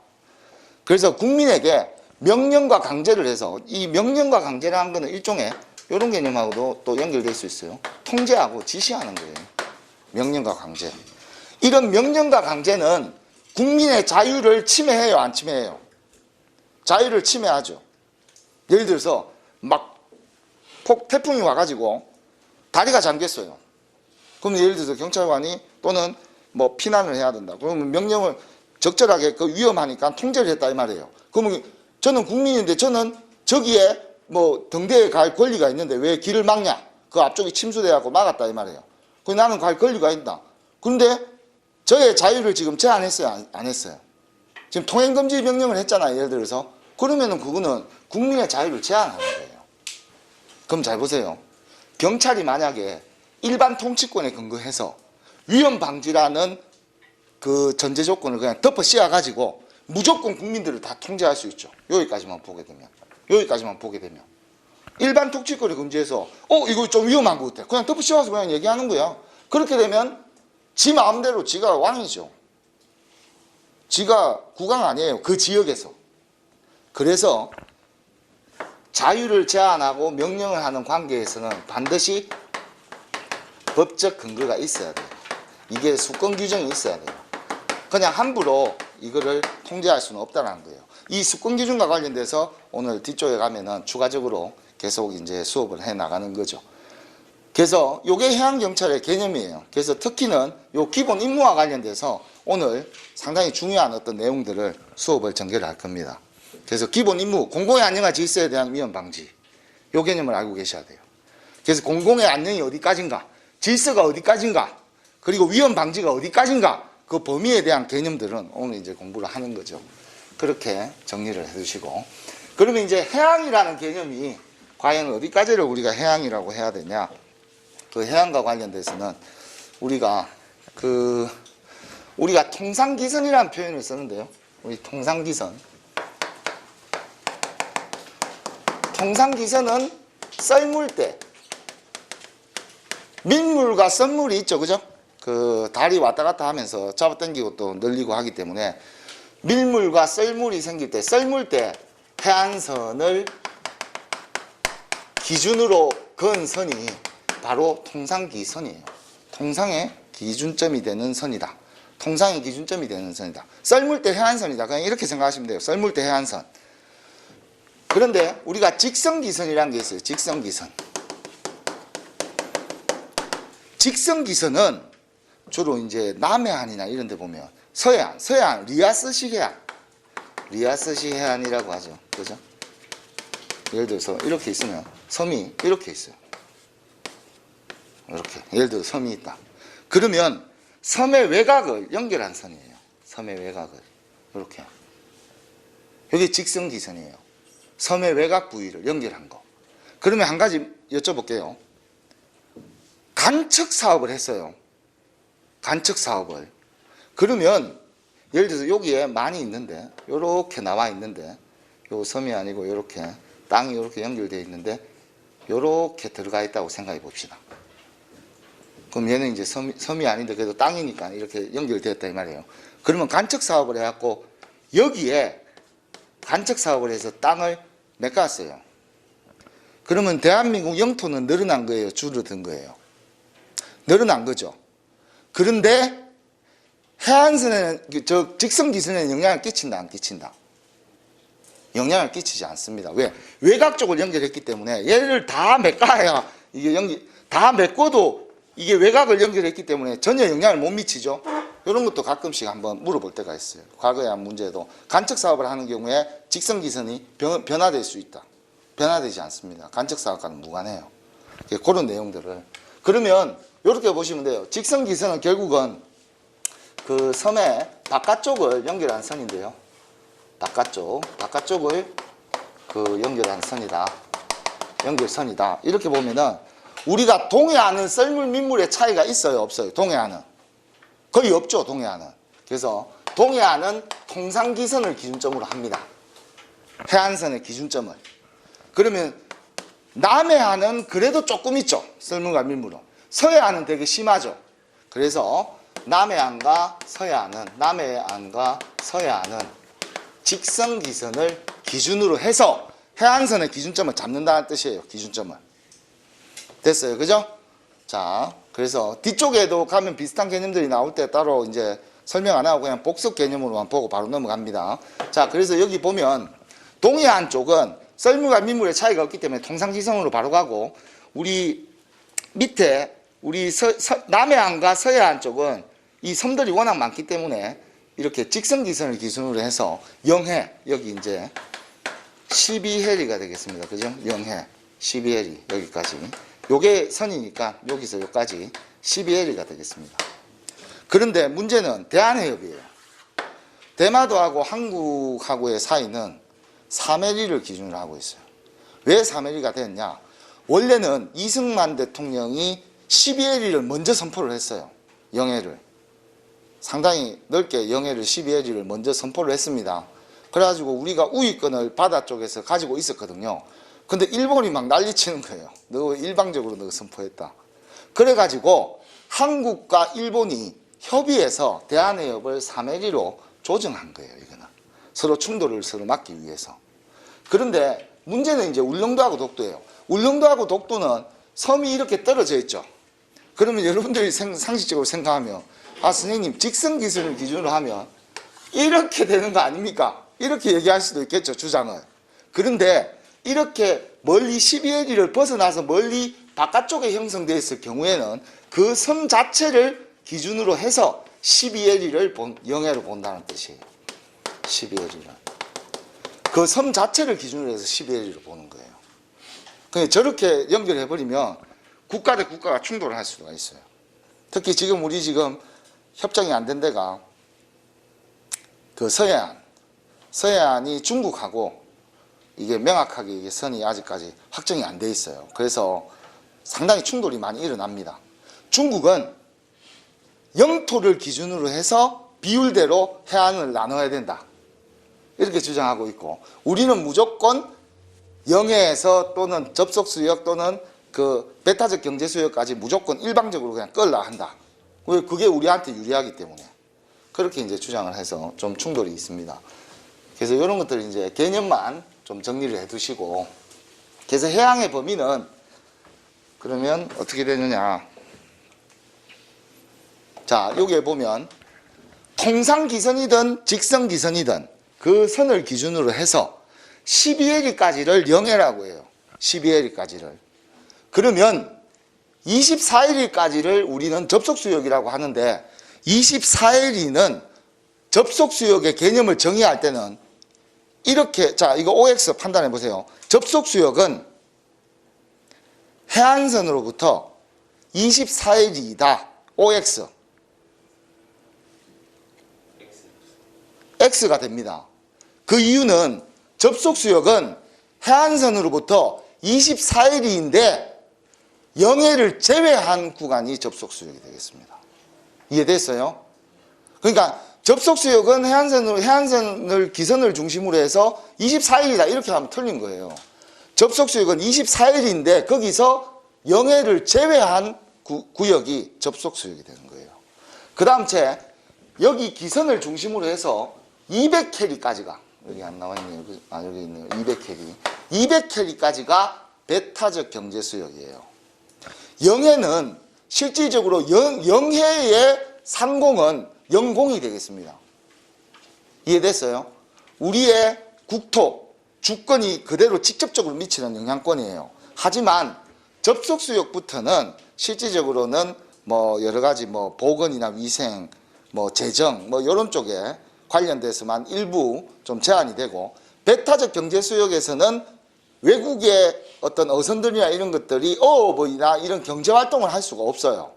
그래서 국민에게 명령과 강제를 해서 이 명령과 강제라는 것은 일종의 이런 개념하고도 또 연결될 수 있어요. 통제하고 지시하는 거예요. 명령과 강제. 이런 명령과 강제는 국민의 자유를 침해해요, 안 침해해요? 자유를 침해하죠. 예를 들어서 막 태풍이 와가지고 다리가 잠겼어요. 그럼 예를 들어서 경찰관이 또는 뭐 피난을 해야 된다. 그러면 명령을 적절하게 그 위험하니까 통제를 했다 이 말이에요. 그러면 저는 국민인데 저는 저기에 뭐 등대에 갈 권리가 있는데 왜 길을 막냐? 그 앞쪽이 침수돼갖고 막았다 이 말이에요. 그 나는 갈 권리가 있다. 그런데 저의 자유를 지금 제한했어요, 안 했어요? 지금 통행금지 명령을 했잖아요, 예를 들어서. 그러면은 그거는 국민의 자유를 제한하는 거예요. 그럼 잘 보세요. 경찰이 만약에 일반 통치권에 근거해서 위험 방지라는 그 전제 조건을 그냥 덮어 씌워가지고 무조건 국민들을 다 통제할 수 있죠. 여기까지만 보게 되면. 일반 통치권을 금지해서 이거 좀 위험한 것 같아. 그냥 덮어 씌워서 그냥 얘기하는 거야. 그렇게 되면 지 마음대로 지가 왕이죠. 지가 국왕 아니에요. 그 지역에서. 그래서 자유를 제한하고 명령을 하는 관계에서는 반드시 법적 근거가 있어야 돼요. 이게 수권 규정이 있어야 돼요. 그냥 함부로 이거를 통제할 수는 없다는 거예요. 이 수권 규정과 관련돼서 오늘 뒤쪽에 가면은 추가적으로 계속 이제 수업을 해 나가는 거죠. 그래서 이게 해양경찰의 개념이에요. 그래서 특히는 요 기본 임무와 관련돼서 오늘 상당히 중요한 어떤 내용들을 수업을 전개를 할 겁니다. 그래서 기본 임무, 공공의 안녕과 질서에 대한 위험 방지. 요 개념을 알고 계셔야 돼요. 그래서 공공의 안녕이 어디까지인가, 질서가 어디까지인가, 그리고 위험 방지가 어디까지인가, 그 범위에 대한 개념들은 오늘 이제 공부를 하는 거죠. 그렇게 정리를 해 두시고. 그러면 이제 해양이라는 개념이 과연 어디까지를 우리가 해양이라고 해야 되냐. 그 해양과 관련돼서는 우리가 통상기선이라는 표현을 쓰는데요. 우리 통상기선. 통상기선은 썰물 때 민물과 썰물이 있죠, 그죠? 그 다리 왔다 갔다 하면서 잡아당기고 또 늘리고 하기 때문에 밀물과 썰물이 생길 때, 썰물 때 해안선을 기준으로 그은 선이 바로 통상기선이에요. 통상의 기준점이 되는 선이다. 통상의 기준점이 되는 선이다. 썰물대 해안선이다. 그냥 이렇게 생각하시면 돼요. 썰물대 해안선. 그런데 우리가 직선기선이라는 게 있어요. 직선기선. 직선기선은 주로 이제 남해안이나 이런 데 보면 서해안, 리아스식 해안. 리아스식 해안이라고 하죠. 그죠? 예를 들어서 이렇게 있으면 섬이 이렇게 있어요. 이렇게. 예를 들어 섬이 있다. 그러면 섬의 외곽을 연결한 선이에요. 섬의 외곽을. 이렇게. 이게 직선기선이에요. 섬의 외곽 부위를 연결한 거. 그러면 한 가지 여쭤볼게요. 간척 사업을 했어요. 간척 사업을. 그러면 예를 들어서 여기에 많이 있는데 이렇게 나와 있는데 요 섬이 아니고 이렇게 땅이 이렇게 연결되어 있는데 이렇게 들어가 있다고 생각해 봅시다. 그럼 얘는 이제 섬이 아닌데 그래도 땅이니까 이렇게 연결되었다 이 말이에요. 그러면 간척 사업을 해갖고 여기에 간척 사업을 해서 땅을 메꿨어요. 그러면 대한민국 영토는 늘어난 거예요? 줄어든 거예요? 늘어난 거죠. 그런데 해안선에는, 직선기선에는 영향을 끼친다, 안 끼친다? 영향을 끼치지 않습니다. 왜? 외곽 쪽을 연결했기 때문에 얘를 다 메꿔야 이게 다 메꿔도 이게 외곽을 연결했기 때문에 전혀 영향을 못 미치죠. 이런 것도 가끔씩 한번 물어볼 때가 있어요. 과거에 한 문제도 간척 사업을 하는 경우에 직선기선이 변화될 수 있다. 변화되지 않습니다. 간척 사업과는 무관해요. 그런 내용들을. 그러면 이렇게 보시면 돼요. 직선기선은 결국은 그 섬의 바깥쪽을 연결한 선인데요. 바깥쪽을 그 연결한 선이다. 연결선이다. 이렇게 보면은 우리가 동해안은 썰물 민물의 차이가 있어요, 없어요? 동해안은 거의 없죠. 동해안은. 그래서 동해안은 통상기선을 기준점으로 합니다. 해안선의 기준점을. 그러면 남해안은 그래도 조금 있죠. 썰물과 민물은. 서해안은 되게 심하죠. 그래서 남해안과 서해안은 직선기선을 기준으로 해서 해안선의 기준점을 잡는다는 뜻이에요. 기준점을. 됐어요. 그죠? 자, 그래서 뒤쪽에도 가면 비슷한 개념들이 나올 때 따로 이제 설명 안 하고 그냥 복습 개념으로만 보고 바로 넘어갑니다. 자, 그래서 여기 보면 동해안 쪽은 썰물과 민물의 차이가 없기 때문에 통상지선으로 바로 가고, 우리 밑에 우리 남해안과 서해안 쪽은 이 섬들이 워낙 많기 때문에 이렇게 직선기선을 기준으로 해서 영해, 여기 이제 12해리가 되겠습니다. 그죠? 영해 12해리 여기까지. 요게 선이니까 여기서 여기까지 12해리가 되겠습니다. 그런데 문제는 대한해협이에요. 대마도하고 한국하고의 사이는 3해리를 기준으로 하고 있어요. 왜 3해리가 됐냐? 원래는 이승만 대통령이 12해리를 먼저 선포를 했어요. 영해를. 상당히 넓게 영해를 12해리를 먼저 선포를 했습니다. 그래가지고 우리가 우위권을 바다 쪽에서 가지고 있었거든요. 근데 일본이 막 난리치는 거예요. 너 일방적으로 너 선포했다. 그래가지고 한국과 일본이 협의해서 대한해협을 3해리로 조정한 거예요. 이거는 서로 충돌을 서로 막기 위해서. 그런데 문제는 이제 울릉도하고 독도예요. 울릉도하고 독도는 섬이 이렇게 떨어져 있죠. 그러면 여러분들이 상식적으로 생각하면, 아 선생님 직선기선을 기준으로 하면 이렇게 되는 거 아닙니까? 이렇게 얘기할 수도 있겠죠, 주장을. 그런데 이렇게 멀리 12해리를 벗어나서 멀리 바깥쪽에 형성되어 있을 경우에는 그 섬 자체를 기준으로 해서 12해리를 영해로 본다는 뜻이에요. 12해리를. 그 섬 자체를 기준으로 해서 12해리를 보는 거예요. 그러니까 저렇게 연결해버리면 국가 대 국가가 충돌을 할 수가 있어요. 특히 지금 우리 협정이 안 된 데가 그 서해안이 중국하고 이게 명확하게 이게 선이 아직까지 확정이 안 돼 있어요. 그래서 상당히 충돌이 많이 일어납니다. 중국은 영토를 기준으로 해서 비율대로 해안을 나눠야 된다. 이렇게 주장하고 있고, 우리는 무조건 영해에서 또는 접속수역 또는 그 배타적 경제수역까지 무조건 일방적으로 그냥 끌라 한다. 그게 우리한테 유리하기 때문에 그렇게 이제 주장을 해서 좀 충돌이 있습니다. 그래서 이런 것들 이제 개념만 좀 정리를 해 두시고, 그래서 해양의 범위는 그러면 어떻게 되느냐. 자, 여기에 보면 통상기선이든 직선기선이든 그 선을 기준으로 해서 12LE까지를 영해라고 해요. 12LE까지를. 그러면 24LE까지를 우리는 접속수역이라고 하는데, 24LE는 접속수역의 개념을 정의할 때는 이렇게, 자, 이거 OX 판단해 보세요. 접속수역은 해안선으로부터 24LE이다. OX. X가 됩니다. 그 이유는 접속수역은 해안선으로부터 24LE인데 영해를 제외한 구간이 접속수역이 되겠습니다. 이해됐어요? 그러니까 접속수역은 해안선을 기선을 중심으로 해서 24LE다 이렇게 하면 틀린 거예요. 접속수역은 24LE인데 거기서 영해를 제외한 구역이 접속수역이 되는 거예요. 그 다음 여기 기선을 중심으로 해서 200캐리까지가, 여기 안 나와있네요. 여기 있네요. 200캐리. 200캐리까지가 배타적 경제수역이에요. 영해는 실질적으로 영해의 상공은 영공이 되겠습니다. 이해됐어요? 우리의 국토, 주권이 그대로 직접적으로 미치는 영향권이에요. 하지만 접속수역부터는 실질적으로는 뭐 여러 가지 뭐 보건이나 위생, 뭐 재정, 뭐 이런 쪽에 관련돼서만 일부 좀 제한이 되고, 배타적 경제수역에서는 외국의 어떤 어선들이나 이런 것들이 어업이나 이런 경제활동을 할 수가 없어요.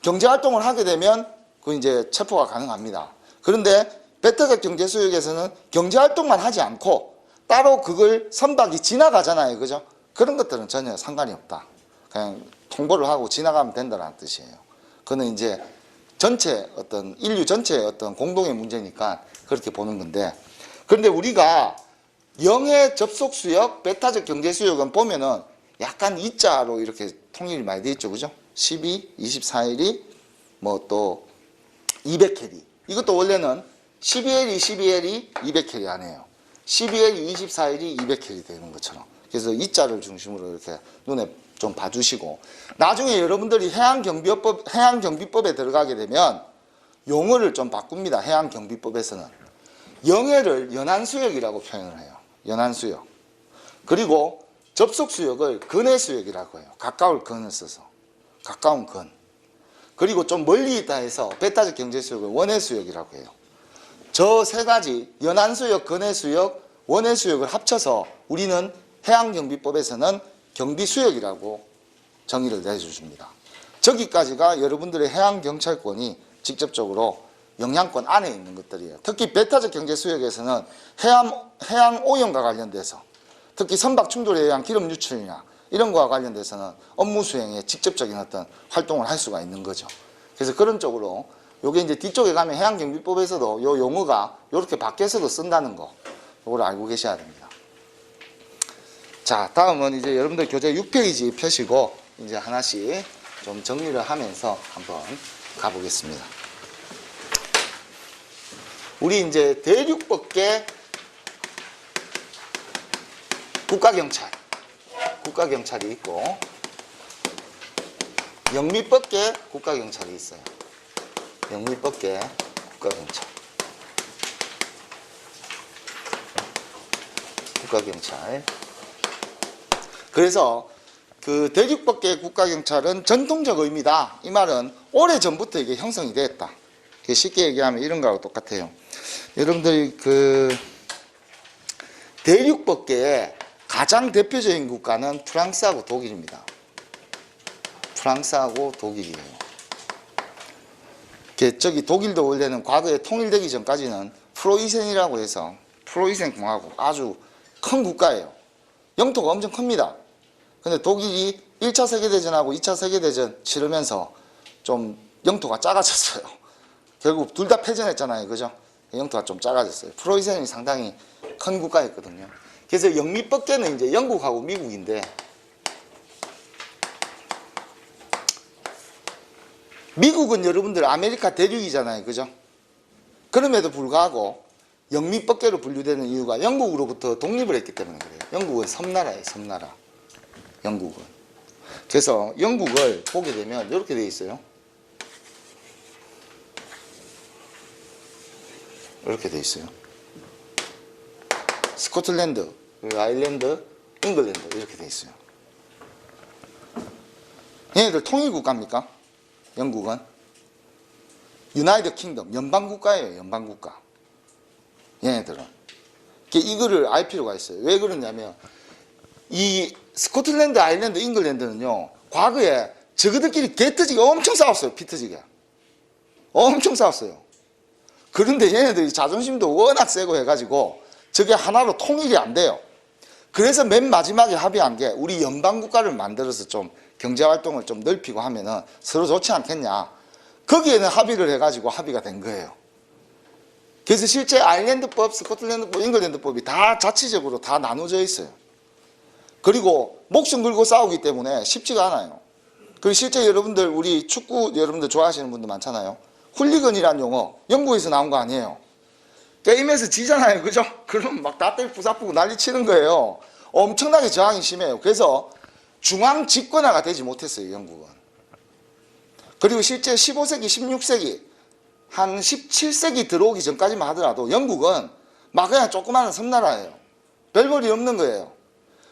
경제활동을 하게 되면 그 이제 체포가 가능합니다. 그런데 배타적 경제수역에서는 경제활동만 하지 않고 따로 그걸 선박이 지나가잖아요. 그죠? 그런 것들은 전혀 상관이 없다. 그냥 통보를 하고 지나가면 된다는 뜻이에요. 그거는 이제 전체 어떤 인류 전체의 어떤 공동의 문제니까 그렇게 보는 건데, 그런데 우리가 영해 접속수역, 배타적 경제수역은 보면은 약간 이자로 이렇게 통일이 많이 돼 있죠. 그죠? 12, 24LE, 뭐 또 200캐리. 이것도 원래는 12LE, 12LE, 200캐리 안 해요. 12LE, 24LE, 200캐리 되는 것처럼. 그래서 이자를 중심으로 이렇게 눈에 좀 봐주시고, 나중에 여러분들이 해양경비법에 들어가게 되면 용어를 좀 바꿉니다. 해양경비법에서는 영해를 연안수역이라고 표현을 해요. 연안수역. 그리고 접속수역을 근해수역이라고 해요. 가까울 근을 써서 가까운 근. 그리고 좀 멀리 있다 해서 배타적 경제수역을 원해수역이라고 해요. 저 세 가지 연안수역, 근해수역, 원해수역을 합쳐서 우리는 해양경비법에서는 경비수역이라고 정의를 내주십니다. 저기까지가 여러분들의 해양경찰권이 직접적으로 영향권 안에 있는 것들이에요. 특히 배타적 경제수역에서는 해양 오염과 관련돼서, 특히 선박 충돌에 의한 기름 유출이나 이런 거와 관련돼서는 업무 수행에 직접적인 어떤 활동을 할 수가 있는 거죠. 그래서 그런 쪽으로 요게 이제 뒤쪽에 가면 해양경비법에서도 요 용어가 요렇게 바뀌어서도 쓴다는 거, 요걸 알고 계셔야 됩니다. 자, 다음은 이제 여러분들 교재 6페이지 펴시고 이제 하나씩 좀 정리를 하면서 한번 가보겠습니다. 우리 이제 대륙법계 국가경찰이 있고, 영미법계 국가경찰이 있어요. 영미법계 국가경찰. 그래서 그 대륙법계 국가경찰은 전통적 의미다. 이 말은 오래전부터 이게 형성이 됐다. 쉽게 얘기하면 이런 거하고 똑같아요. 여러분들이 그 대륙법계의 가장 대표적인 국가는 프랑스하고 독일입니다. 프랑스하고 독일이에요. 저기 독일도 원래는 과거에 통일되기 전까지는 프로이센이라고 해서 프로이센 공화국, 아주 큰 국가예요. 영토가 엄청 큽니다. 근데 독일이 1차 세계대전하고 2차 세계대전 치르면서 좀 영토가 작아졌어요. 결국 둘 다 패전했잖아요. 그죠? 영토가 좀 작아졌어요. 프로이센이 상당히 큰 국가였거든요. 그래서 영미법계는 이제 영국하고 미국인데, 미국은 여러분들 아메리카 대륙이잖아요. 그죠? 그럼에도 불구하고 영미법계로 분류되는 이유가 영국으로부터 독립을 했기 때문에 그래요. 영국은 섬나라예요. 섬나라. 영국은. 그래서 영국을 보게 되면 이렇게 되어 있어요. 이렇게 되어 있어요. 스코틀랜드, 아일랜드, 잉글랜드 이렇게 되어 있어요. 얘네들 통일국가입니까? 영국은? 유나이티드 킹덤, 연방국가예요. 연방국가. 얘네들은. 이거를 알 필요가 있어요. 왜 그러냐면 이 스코틀랜드, 아일랜드, 잉글랜드는요 과거에 저그들끼리 개터지게 엄청 싸웠어요. 피터지게 엄청 싸웠어요. 그런데 얘네들이 자존심도 워낙 세고 해가지고 저게 하나로 통일이 안 돼요. 그래서 맨 마지막에 합의한 게 우리 연방국가를 만들어서 좀 경제활동을 좀 넓히고 하면은 서로 좋지 않겠냐. 거기에는 합의를 해가지고 합의가 된 거예요. 그래서 실제 아일랜드법, 스코틀랜드법, 잉글랜드법이 다 자치적으로 다 나눠져 있어요. 그리고 목숨 걸고 싸우기 때문에 쉽지가 않아요. 그리고 실제 여러분들 우리 축구 여러분들 좋아하시는 분들 많잖아요. 훌리건이란 용어 영국에서 나온 거 아니에요. 게임에서 지잖아요. 그죠? 그러면 막 다 때리고 부사쁘고 난리 치는 거예요. 엄청나게 저항이 심해요. 그래서 중앙 집권화가 되지 못했어요. 영국은. 그리고 실제 15세기, 16세기 한 17세기 들어오기 전까지만 하더라도 영국은 막 그냥 조그마한 섬나라예요. 별볼이 없는 거예요.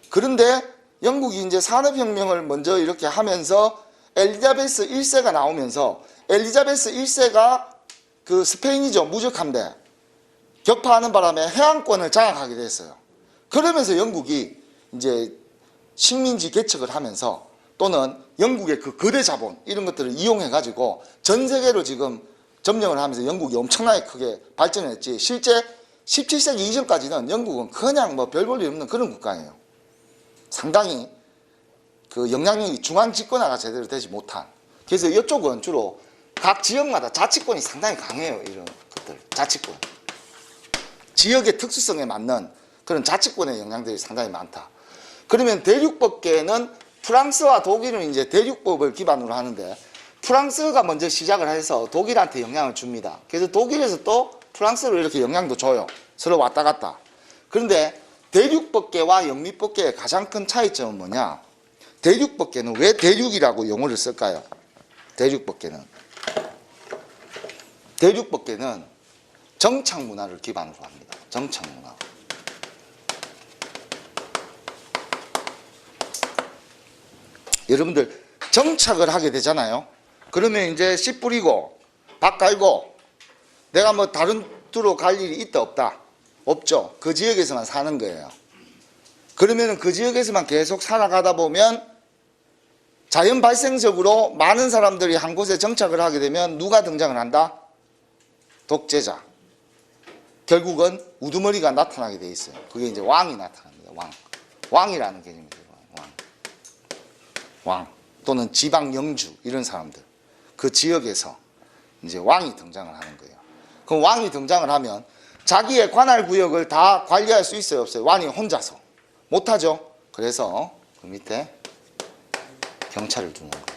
그런데 영국이 이제 산업혁명을 먼저 이렇게 하면서 엘리자베스 1세가 나오면서 엘리자베스 1세가 그 스페인이죠. 무적함대 격파하는 바람에 해안권을 장악하게 됐어요. 그러면서 영국이 이제 식민지 개척을 하면서 또는 영국의 그 거대 자본 이런 것들을 이용해 가지고 전 세계로 지금 점령을 하면서 영국이 엄청나게 크게 발전했지. 실제 17세기 이전까지는 영국은 그냥 뭐 별 볼 일 없는 그런 국가예요. 상당히 그 영향력이 중앙 집권화가 제대로 되지 못한. 그래서 이쪽은 주로 각 지역마다 자치권이 상당히 강해요. 이런 것들 자치권. 지역의 특수성에 맞는 그런 자치권의 영향들이 상당히 많다. 그러면 대륙법계는 프랑스와 독일은 이제 대륙법을 기반으로 하는데 프랑스가 먼저 시작을 해서 독일한테 영향을 줍니다. 그래서 독일에서 또 프랑스로 이렇게 영향도 줘요. 서로 왔다 갔다. 그런데 대륙법계와 영미법계의 가장 큰 차이점은 뭐냐? 대륙법계는 왜 대륙이라고 용어를 쓸까요? 대륙법계는 정착문화를 기반으로 합니다. 정착문화. 여러분들 정착을 하게 되잖아요. 그러면 이제 씨 뿌리고 밭 갈고 내가 뭐 다른 데로 갈 일이 있다 없다? 없죠. 그 지역에서만 사는 거예요. 그러면 그 지역에서만 계속 살아가다 보면 자연 발생적으로 많은 사람들이 한 곳에 정착을 하게 되면 누가 등장을 한다? 독재자. 결국은 우두머리가 나타나게 돼 있어요. 그게 이제 왕이 나타납니다. 왕이라는 개념이죠. 왕 또는 지방 영주 이런 사람들. 그 지역에서 이제 왕이 등장을 하는 거예요. 그럼 왕이 등장을 하면 자기의 관할 구역을 다 관리할 수 있어요, 없어요? 왕이 혼자서 못하죠. 그래서 그 밑에 경찰을 두는 거예요.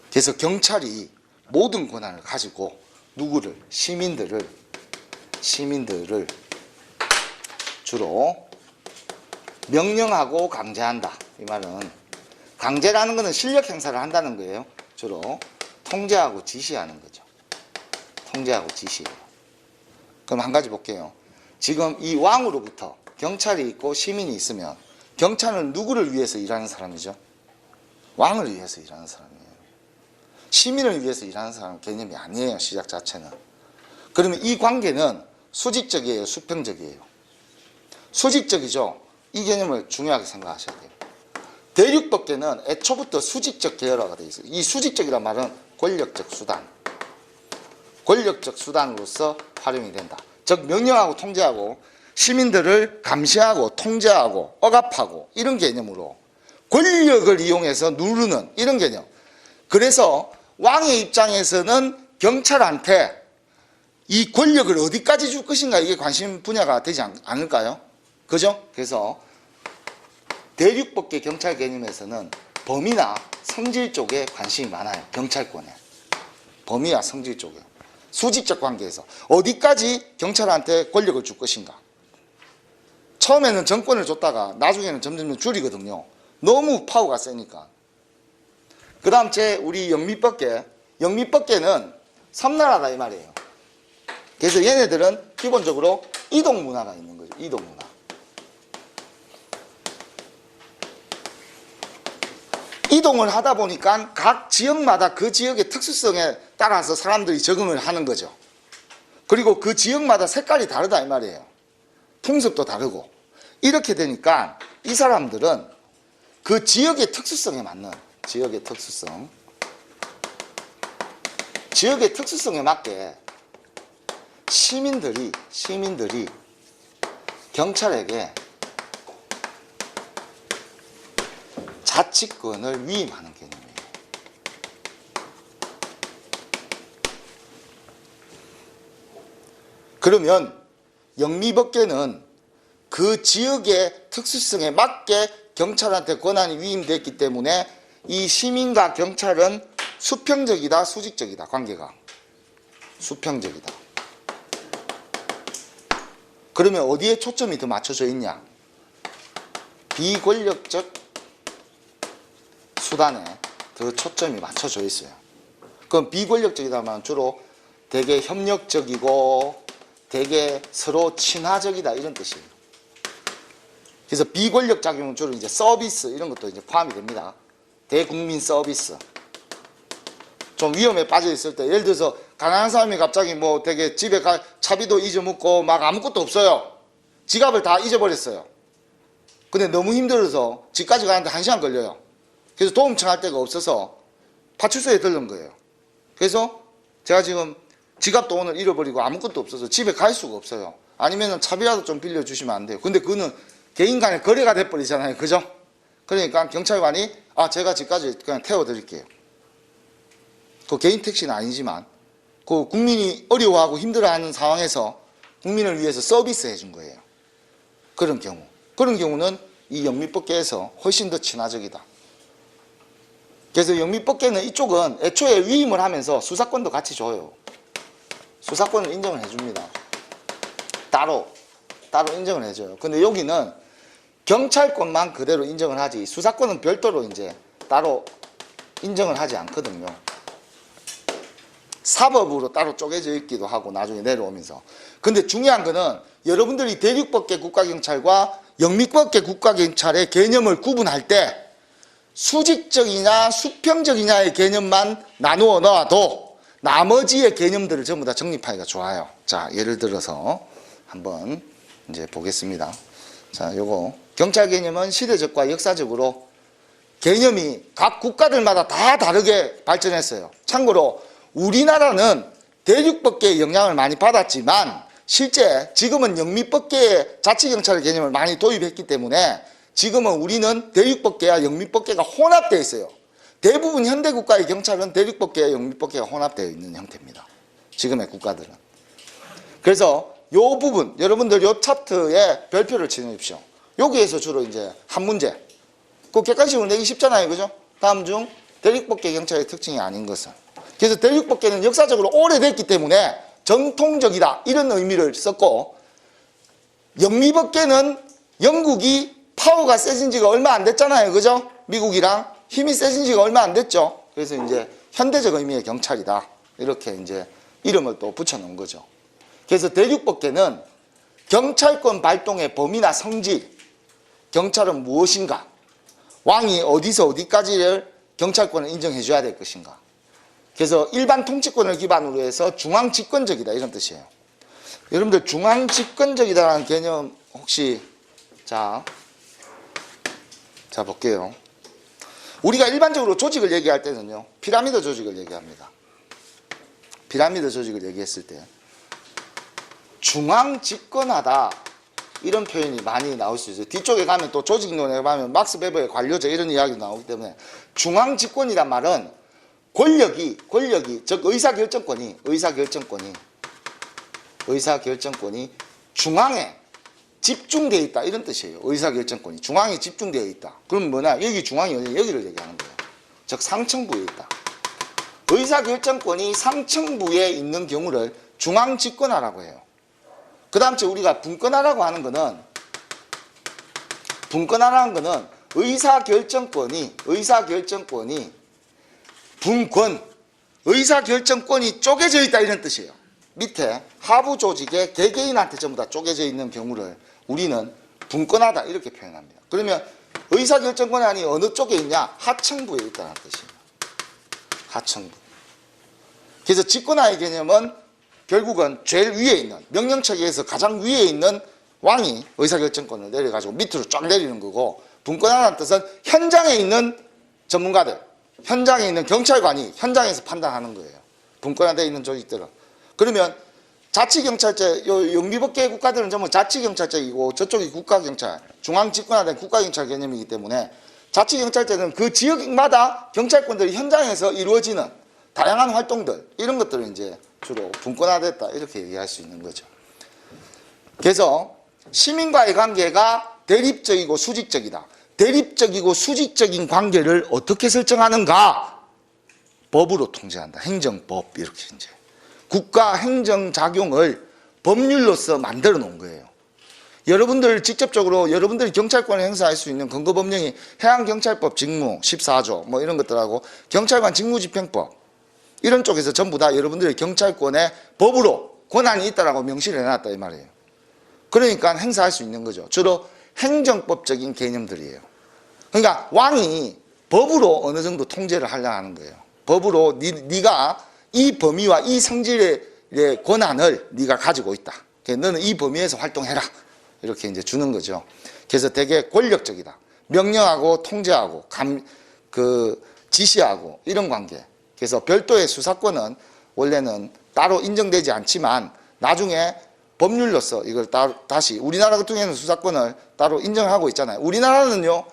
그래서 경찰이 모든 권한을 가지고 누구를? 시민들을 주로 명령하고 강제한다. 이 말은 강제라는 것은 실력 행사를 한다는 거예요. 주로 통제하고 지시하는 거죠. 통제하고 지시해요. 그럼 한 가지 볼게요. 지금 이 왕으로부터 경찰이 있고 시민이 있으면 경찰은 누구를 위해서 일하는 사람이죠? 왕을 위해서 일하는 사람이에요. 시민을 위해서 일하는 사람 개념이 아니에요. 시작 자체는. 그러면 이 관계는 수직적이에요? 수평적이에요? 수직적이죠. 이 개념을 중요하게 생각하셔야 돼요. 대륙법계는 애초부터 수직적 계열화가 되어 있어요. 이 수직적이란 말은 권력적 수단으로서 활용이 된다. 즉 명령하고 통제하고 시민들을 감시하고 통제하고 억압하고 이런 개념으로 권력을 이용해서 누르는 이런 개념. 그래서 왕의 입장에서는 경찰한테 이 권력을 어디까지 줄 것인가 이게 관심 분야가 되지 않을까요? 그죠? 그래서 대륙법계 경찰 개념에서는 범위나 성질 쪽에 관심이 많아요. 경찰권에. 범위와 성질 쪽에. 수직적 관계에서 어디까지 경찰한테 권력을 줄 것인가. 처음에는 정권을 줬다가 나중에는 점점 줄이거든요. 너무 파워가 세니까. 그 다음 우리 영미법계는 섬나라다 이 말이에요. 그래서 얘네들은 기본적으로 이동 문화가 있는 거죠. 이동 문화. 이동을 하다 보니까 각 지역마다 그 지역의 특수성에 따라서 사람들이 적응을 하는 거죠. 그리고 그 지역마다 색깔이 다르다 이 말이에요. 풍습도 다르고. 이렇게 되니까 이 사람들은 그 지역의 특수성에 맞는 지역의 특수성에 맞게 시민들이 경찰에게 자치권을 위임하는 개념이에요. 그러면 영미법계는 그 지역의 특수성에 맞게 경찰한테 권한이 위임됐기 때문에 이 시민과 경찰은 수평적이다, 수직적이다, 관계가. 수평적이다. 그러면 어디에 초점이 더 맞춰져 있냐? 비권력적 수단에 더 초점이 맞춰져 있어요. 그럼 비권력적이다면 주로 되게 협력적이고 되게 서로 친화적이다 이런 뜻이에요. 그래서 비권력 작용은 주로 이제 서비스 이런 것도 이제 포함이 됩니다. 대국민 서비스. 좀 위험에 빠져 있을 때 예를 들어서 가난한 사람이 갑자기 뭐 되게 집에 차비도 잊어먹고 막 아무것도 없어요. 지갑을 다 잊어버렸어요. 근데 너무 힘들어서 집까지 가는데 1시간 걸려요. 그래서 도움 청할 데가 없어서 파출소에 들른 거예요. 그래서 제가 지금 지갑도 오늘 잃어버리고 아무것도 없어서 집에 갈 수가 없어요. 아니면 차비라도 좀 빌려주시면 안 돼요. 근데 그거는 개인 간의 거래가 돼버리잖아요. 그죠? 그러니까 경찰관이 제가 집까지 그냥 태워드릴게요. 그 개인 택시는 아니지만 그 국민이 어려워하고 힘들어하는 상황에서 국민을 위해서 서비스 해준 거예요. 그런 경우는 이 영미법계에서 훨씬 더 친화적이다. 그래서 영미법계는 이쪽은 애초에 위임을 하면서 수사권도 같이 줘요. 수사권을 인정을 해줍니다. 따로 인정을 해줘요. 근데 여기는 경찰권만 그대로 인정을 하지 수사권은 별도로 이제 따로 인정을 하지 않거든요. 사법으로 따로 쪼개져 있기도 하고 나중에 내려오면서. 근데 중요한 거는 여러분들이 대륙법계 국가경찰과 영미법계 국가경찰의 개념을 구분할 때 수직적이냐 수평적이냐의 개념만 나누어 놓아도 나머지의 개념들을 전부 다 정립하기가 좋아요. 자, 예를 들어서 한번 이제 보겠습니다. 자, 요거 경찰 개념은 시대적과 역사적으로 개념이 각 국가들마다 다 다르게 발전했어요. 참고로 우리나라는 대륙법계의 영향을 많이 받았지만 실제 지금은 영미법계의 자치경찰의 개념을 많이 도입했기 때문에 지금은 우리는 대륙법계와 영미법계가 혼합되어 있어요. 대부분 현대국가의 경찰은 대륙법계와 영미법계가 혼합되어 있는 형태입니다. 지금의 국가들은. 그래서 요 부분 여러분들 요 차트에 별표를 치십시오. 여기에서 주로 이제 한 문제. 그 객관식으로 내기 쉽잖아요. 그죠? 다음 중 대륙법계 경찰의 특징이 아닌 것은. 그래서 대륙법계는 역사적으로 오래됐기 때문에 전통적이다 이런 의미를 썼고, 영미법계는 영국이 파워가 세진 지가 얼마 안 됐잖아요. 그죠? 미국이랑 힘이 세진 지가 얼마 안 됐죠. 그래서 이제 현대적 의미의 경찰이다 이렇게 이제 이름을 또 붙여놓은 거죠. 그래서 대륙법계는 경찰권 발동의 범위나 성질, 경찰은 무엇인가, 왕이 어디서 어디까지를 경찰권을 인정해 줘야 될 것인가. 그래서 일반 통치권을 기반으로 해서 중앙집권적이다 이런 뜻이에요. 여러분들 중앙집권적이다라는 개념 혹시 자 볼게요. 우리가 일반적으로 조직을 얘기할 때는요, 피라미드 조직을 얘기합니다. 피라미드 조직을 얘기했을 때 중앙집권하다 이런 표현이 많이 나올 수 있어요. 뒤쪽에 가면 또 조직론에 가면 막스 베버의 관료제 이런 이야기도 나오기 때문에 중앙집권이란 말은 권력이 즉 의사결정권이 중앙에 집중되어 있다 이런 뜻이에요. 의사결정권이 중앙에 집중되어 있다. 그럼 뭐냐? 여기 중앙이 어디? 여기를 얘기하는 거예요. 즉 상층부에 있다. 의사결정권이 상층부에 있는 경우를 중앙집권화라고 해요. 그 다음 우리가 분권화라고 하는 거는, 분권화라는 거는 의사결정권이 의사결정권이 쪼개져 있다 이런 뜻이에요. 밑에 하부 조직의 개개인한테 전부 다 쪼개져 있는 경우를 우리는 분권하다 이렇게 표현합니다. 그러면 의사결정권이 어느 쪽에 있냐? 하층부에 있다는 뜻입니다. 하층부. 그래서 집권화의 개념은 결국은 제일 위에 있는, 명령체계에서 가장 위에 있는 왕이 의사결정권을 내려가지고 밑으로 쫙 내리는 거고, 분권화라는 뜻은 현장에 있는 전문가들, 현장에 있는 경찰관이 현장에서 판단하는 거예요. 분권화되어 있는 조직들은. 그러면 자치경찰제, 영미법계 국가들은 전부 자치경찰제이고 저쪽이 국가경찰, 중앙집권화된 국가경찰 개념이기 때문에 자치경찰제는 그 지역마다 경찰권들이 현장에서 이루어지는 다양한 활동들, 이런 것들을 이제 주로 분권화됐다 이렇게 얘기할 수 있는 거죠. 그래서 시민과의 관계가 대립적이고 수직적이다. 대립적이고 수직적인 관계를 어떻게 설정하는가? 법으로 통제한다. 행정법, 이렇게 이제 국가 행정작용을 법률로서 만들어 놓은 거예요. 여러분들 직접적으로 여러분들이 경찰권을 행사할 수 있는 근거법령이 해양경찰법 직무 14조 뭐 이런 것들하고 경찰관 직무집행법 이런 쪽에서 전부 다 여러분들의 경찰권에 법으로 권한이 있다라고 명시를 해놨다 이 말이에요. 그러니까 행사할 수 있는 거죠. 주로 행정법적인 개념들이에요. 그러니까 왕이 법으로 어느 정도 통제를 하려 하는 거예요. 법으로 네가 이 범위와 이 성질의 권한을 네가 가지고 있다. 너는 이 범위에서 활동해라. 이렇게 이제 주는 거죠. 그래서 되게 권력적이다. 명령하고 통제하고 지시하고 이런 관계. 그래서 별도의 수사권은 원래는 따로 인정되지 않지만 나중에 법률로서 이걸 다시 우리나라 같은 경우에는 수사권을 따로 인정하고 있잖아요. 우리나라는요,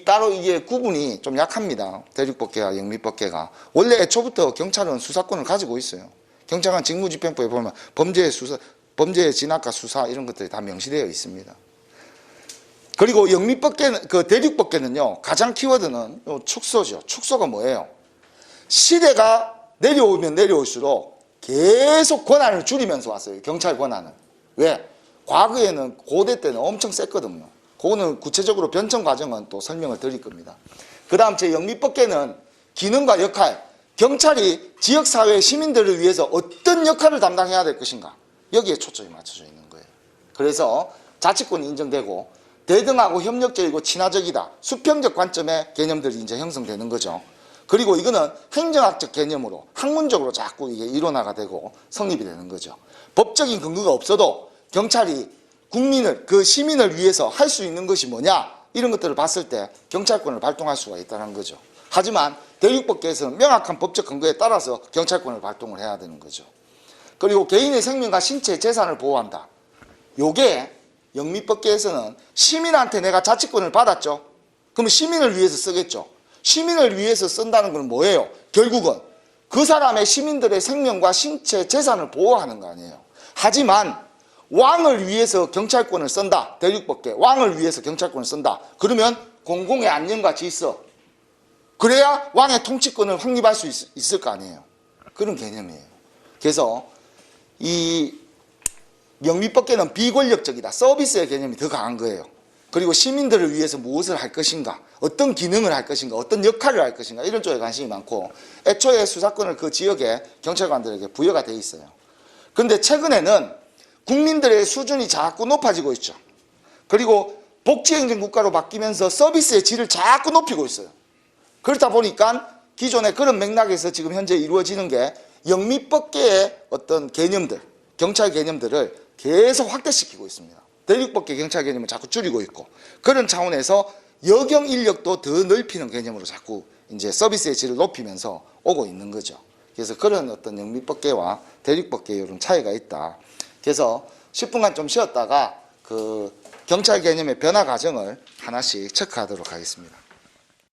따로 이게 구분이 좀 약합니다. 대륙법계와 영미법계가. 원래 애초부터 경찰은 수사권을 가지고 있어요. 경찰관 직무집행법에 보면 범죄의 진압과 수사 이런 것들이 다 명시되어 있습니다. 그리고 영미법계는, 대륙법계는요, 가장 키워드는 축소죠. 축소가 뭐예요? 시대가 내려오면 내려올수록 계속 권한을 줄이면서 왔어요. 경찰 권한을. 왜? 과거에는 고대 때는 엄청 셌거든요. 그거는 구체적으로 변천 과정은 또 설명을 드릴 겁니다. 그 다음 제 영미법계는 기능과 역할, 경찰이 지역사회 시민들을 위해서 어떤 역할을 담당해야 될 것인가, 여기에 초점이 맞춰져 있는 거예요. 그래서 자치권이 인정되고 대등하고 협력적이고 친화적이다, 수평적 관점의 개념들이 이제 형성되는 거죠. 그리고 이거는 행정학적 개념으로 학문적으로 자꾸 이게 이론화가 되고 성립이 되는 거죠. 법적인 근거가 없어도 경찰이 국민을, 시민을 위해서 할 수 있는 것이 뭐냐, 이런 것들을 봤을 때 경찰권을 발동할 수가 있다는 거죠. 하지만 대륙법계에서는 명확한 법적 근거에 따라서 경찰권을 발동을 해야 되는 거죠. 그리고 개인의 생명과 신체, 재산을 보호한다. 요게 영미법계에서는 시민한테 내가 자치권을 받았죠. 그러면 시민을 위해서 쓰겠죠. 시민을 위해서 쓴다는 건 뭐예요? 결국은 그 사람의 시민들의 생명과 신체, 재산을 보호하는 거 아니에요. 하지만 왕을 위해서 경찰권을 쓴다. 대륙법계 왕을 위해서 경찰권을 쓴다. 그러면 공공의 안녕과 질서, 그래야 왕의 통치권을 확립할 수 있을 거 아니에요. 그런 개념이에요. 그래서 이 영미법계는 비권력적이다. 서비스의 개념이 더 강한 거예요. 그리고 시민들을 위해서 무엇을 할 것인가, 어떤 기능을 할 것인가, 어떤 역할을 할 것인가, 이런 쪽에 관심이 많고, 애초에 수사권을 그 지역의 경찰관들에게 부여가 돼 있어요. 그런데 최근에는 국민들의 수준이 자꾸 높아지고 있죠. 그리고 복지행정국가로 바뀌면서 서비스의 질을 자꾸 높이고 있어요. 그렇다 보니까 기존의 그런 맥락에서 지금 현재 이루어지는 게 영미법계의 어떤 개념들, 경찰 개념들을 계속 확대시키고 있습니다. 대륙법계 경찰 개념을 자꾸 줄이고 있고, 그런 차원에서 여경 인력도 더 넓히는 개념으로 자꾸 이제 서비스의 질을 높이면서 오고 있는 거죠. 그래서 그런 어떤 영미법계와 대륙법계의 이런 차이가 있다. 그래서 10분간 좀 쉬었다가 경찰 개념의 변화 과정을 하나씩 체크하도록 하겠습니다.